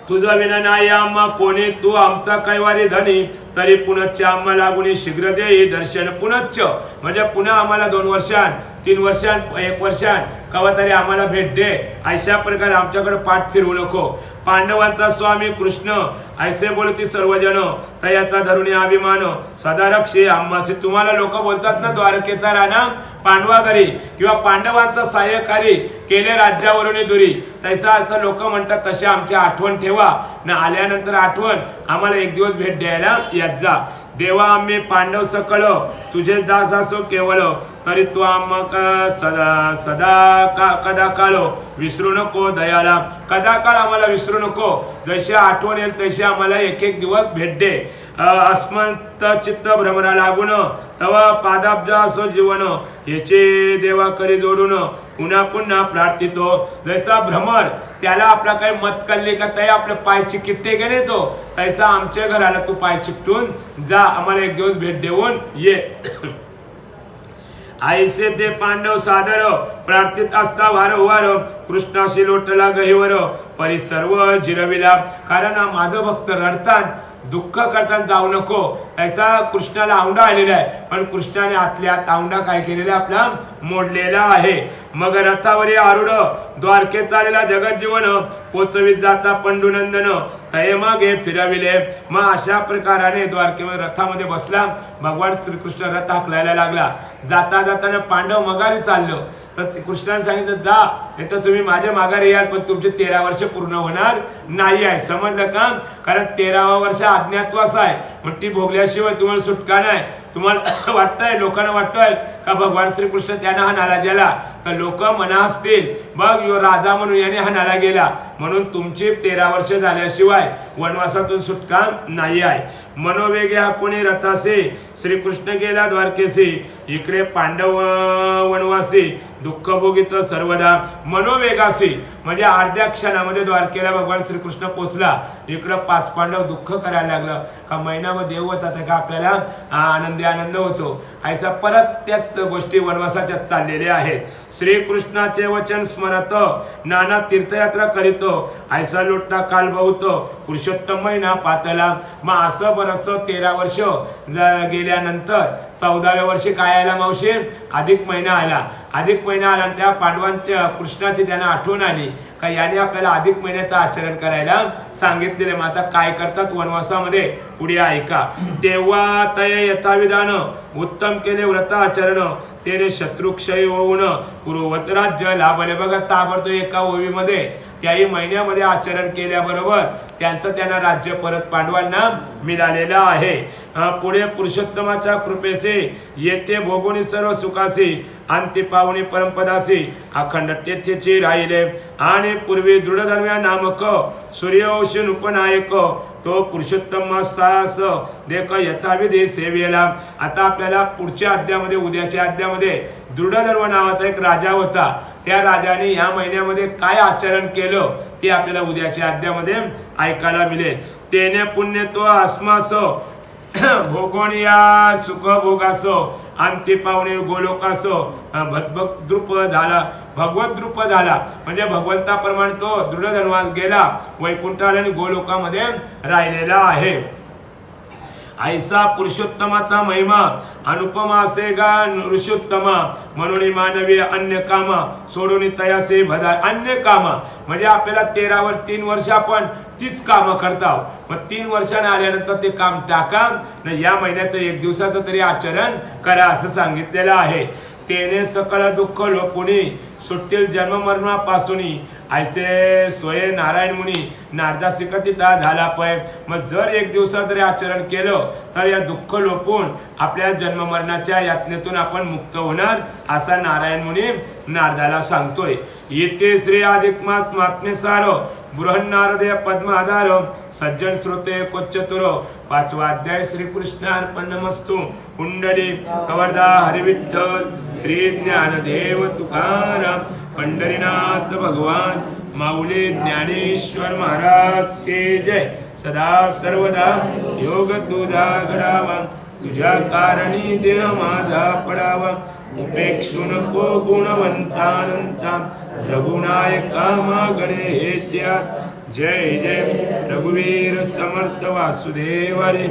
तुझा विना नाही आम्हा कोणी, तू आमचा कैवारी धनी. तरी पुनच्च आम्हा लागुनी शीघ्र देई दर्शन. पुनच्च म्हणजे पुन्हा आम्हाला 2 वर्षां 3 वर्षां 1 वर्षां कवा तरी आम्हाला भेट दे. अशा प्रकारे आमच्याकडे पाठ फिरवू नको. पांडवांचा स्वामी कृष्ण ऐसे बोलती सर्वजन, तयाचा धरुणी अभिमान सदा रक्षे आम्हासी. तुम्हाला लोक बोलतात ना द्वारकेचा राणा पांडवा घरी, किंवा पांडवांचा सहाय्यकारी केले राज्यावरून दुरी. तैसा असं लोक म्हणतात, तशी आमची आठवण ठेवा ना. आल्यानंतर आठवण आम्हाला एक दिवस भेट द्यायला येत जा. देवा आम्ही पांडव सकळ तुझे दास असो केवळ. तरी तू आम्हा सदा कदा काळ विसरू नको दयाला. कदा काळ आम्हाला विसरू नको. जशी आठवण येईल तशी आम्हाला एक दिवस भेट दे. अस्मंत चित्त भ्रमरा लागून तव पादाब्ज असो जीवन. याचे देवा करी जोडून पुन्हा पुन्हा प्रार्थितो. जैसा भ्रमर त्याला आपला काही मत कल्ले का तय आपले पाय चिकटते गेले तो, तैसा आमच्या घराला तू पाय चिकटून जा. आम्हाला एक दिवस भेट देऊन ये. आईसे ते पांडव सादर प्रार्थित असता वारंवार. कृष्णाशी लोटला गहिवर परी सर्व जिरविला. कारण माझं भक्त रडतात दुःख करताना जाऊ नको. त्याचा कृष्णाला औंडा आलेला आहे, पण कृष्णाने आतल्या आत औंडा काय केलेला आपला मोडलेला आहे. मग रथावरी आरूढ द्वारकेत चालेला जगत जीवन. पोचवीत जाता पंडुनंदन तय मागे फिरविले. मग अशा प्रकाराने द्वारकेमध्ये रथामध्ये बसला. भगवान श्रीकृष्ण रथ हाकलायला लागला. जाता जाताना पांडव मगारी चाललो. तर कृष्णाने सांगितलं जा, नाही तर तुम्ही माझ्या माघारी याल, पण तुमचे 13 वर्ष पूर्ण होणार नाही आहे. समजलं का. कारण 13वा वर्ष अज्ञातवास आहे, मग ती भोगल्याशिवाय तुम्हाला सुटका नाही. तुम्हाला वाटतंय, लोकांना वाटतंय का भगवान श्रीकृष्ण त्यांना हा नाला गेला, तर लोक मना असतील बघ यो राजा म्हणून याने हा नाला गेला. म्हणून तुमची 13 वर्ष झाल्याशिवाय वनवासातून सुटका नाही आहे. मनोवेग्या कोणी रथासे श्रीकृष्ण गेला द्वारकेसी. इकडे पांडव वनवासी दुःख भोगित सर्वदा. मनोवेगासी म्हणजे अर्ध्या क्षणामध्ये द्वारकेला भगवान श्रीकृष्ण पोचला. इकडं 5 पांडव दुःख करायला लागलं का महिनाभर देव होता का आपल्याला आनंद होतो. आयचा परत त्याच गोष्टी वनवासाच्या चाललेल्या आहेत. श्रीकृष्णाचे वचन स्मरत नाना तीर्थयात्रा करीतो. ऐसा लुटता काल बहुत पुरुषोत्तम महिना पातला. मग असं बरस 13 वर्ष गेल्यानंतर 14व्या वर्षी काय आला मावशी, अधिक महिना आला. अधिक महिना आला आणि त्या पांडवांच्या कृष्णाची त्यांना आठवण आली. का याने आपल्याला अधिक महिन्याचं आचरण करायला सांगितलेले. मग आता काय करतात वनवासामध्ये पुढे ऐका. तेव्हा तय यथाविधान उत्तम केले व्रत आचरण तेने शत्रुक्षय होऊन पूर्ववत राज्य लाभले. बघा ताबडतोब एका ओवीमध्ये त्याही महिन्यामध्ये आचरण केल्याबरोबर त्यांना राज्य परत पांडवांना मिळालेलं आहे. पुढे पुरुषोत्तमाच्या कृपेसे येथे भोगुनी सर्व सुखासी अंती पावनी परमपदासी अखंड तेथेची राहिले. आणि पूर्वी दृढधर्म्या नामक सूर्यवंशी उपनायक तो पुरुषोत्तम सास देख यथाविधी सेवेला. आता आपल्याला पुढच्या अध्यायामध्ये उद्याच्या अध्यायामध्ये दृढधर्म नावाचा एक राजा होता. त्या राजाने या महिन्यामध्ये काय आचरण केलं ते आपल्याला उद्याच्या अध्यायामध्ये ऐकायला मिळेल. तेने पुण्य तो अस्मास भोगोनिया सुख भोगासो अंती पावणे गोलोकासो भगवत द्रुप झाला म्हणजे भगवंताप्रमाणे तो दृढधर्मात गेला वैकुंठाला आणि गोलोकामध्ये राहिलेला आहे. ऐसा पुरुषोत्तमाचा महिमा अनुपमा असे गा ऋषोत्तमा म्हणून मानवी अन्य कामा सोडून तयासे भदा. अन्य कामा म्हणजे आपल्याला 13 वर 3 वर्ष आपण तीच कामं करता. मग 3 वर्षाने आल्यानंतर ते काम टाका न या महिन्याचं 1 दिवसाचं तरी आचरण करा असं सांगितलेलं आहे. तेने सकळ दुःख लोपुनी सुटतील जन्ममरणापासूनी ऐसे सोये नारायण मुनी नारदासी कथिता झाला पय. मग जर 1 दिवसात जरी आचरण केलं तर या दुःख लोपून आपल्या जन्ममरणाच्या यातनेतून आपण मुक्त होणार असा नारायण मुनी नारदाला सांगतोय. येथे श्री अधिक मास महात्म्य सार बृहन्नारदय पद्म आधार सज्जन श्रोते कोच्चतुर 5वा अध्याय श्री कृष्णार्पण नमस्तु. कुंडली कवरदा हरिविठ्ठल श्री ज्ञानदेव तुकाराम पंढरीनाथ भगवान माऊली ज्ञानेश्वर महाराज के जय. सदा सर्वदा योग तुझा घडावा तुझ्या कारणी देह माझा पडावा. उपेक्षु नको गुणवंतानंता रघुनायका मागणे हे त्यात. जय जय रघुवीर समर्थ वासुदेव रे.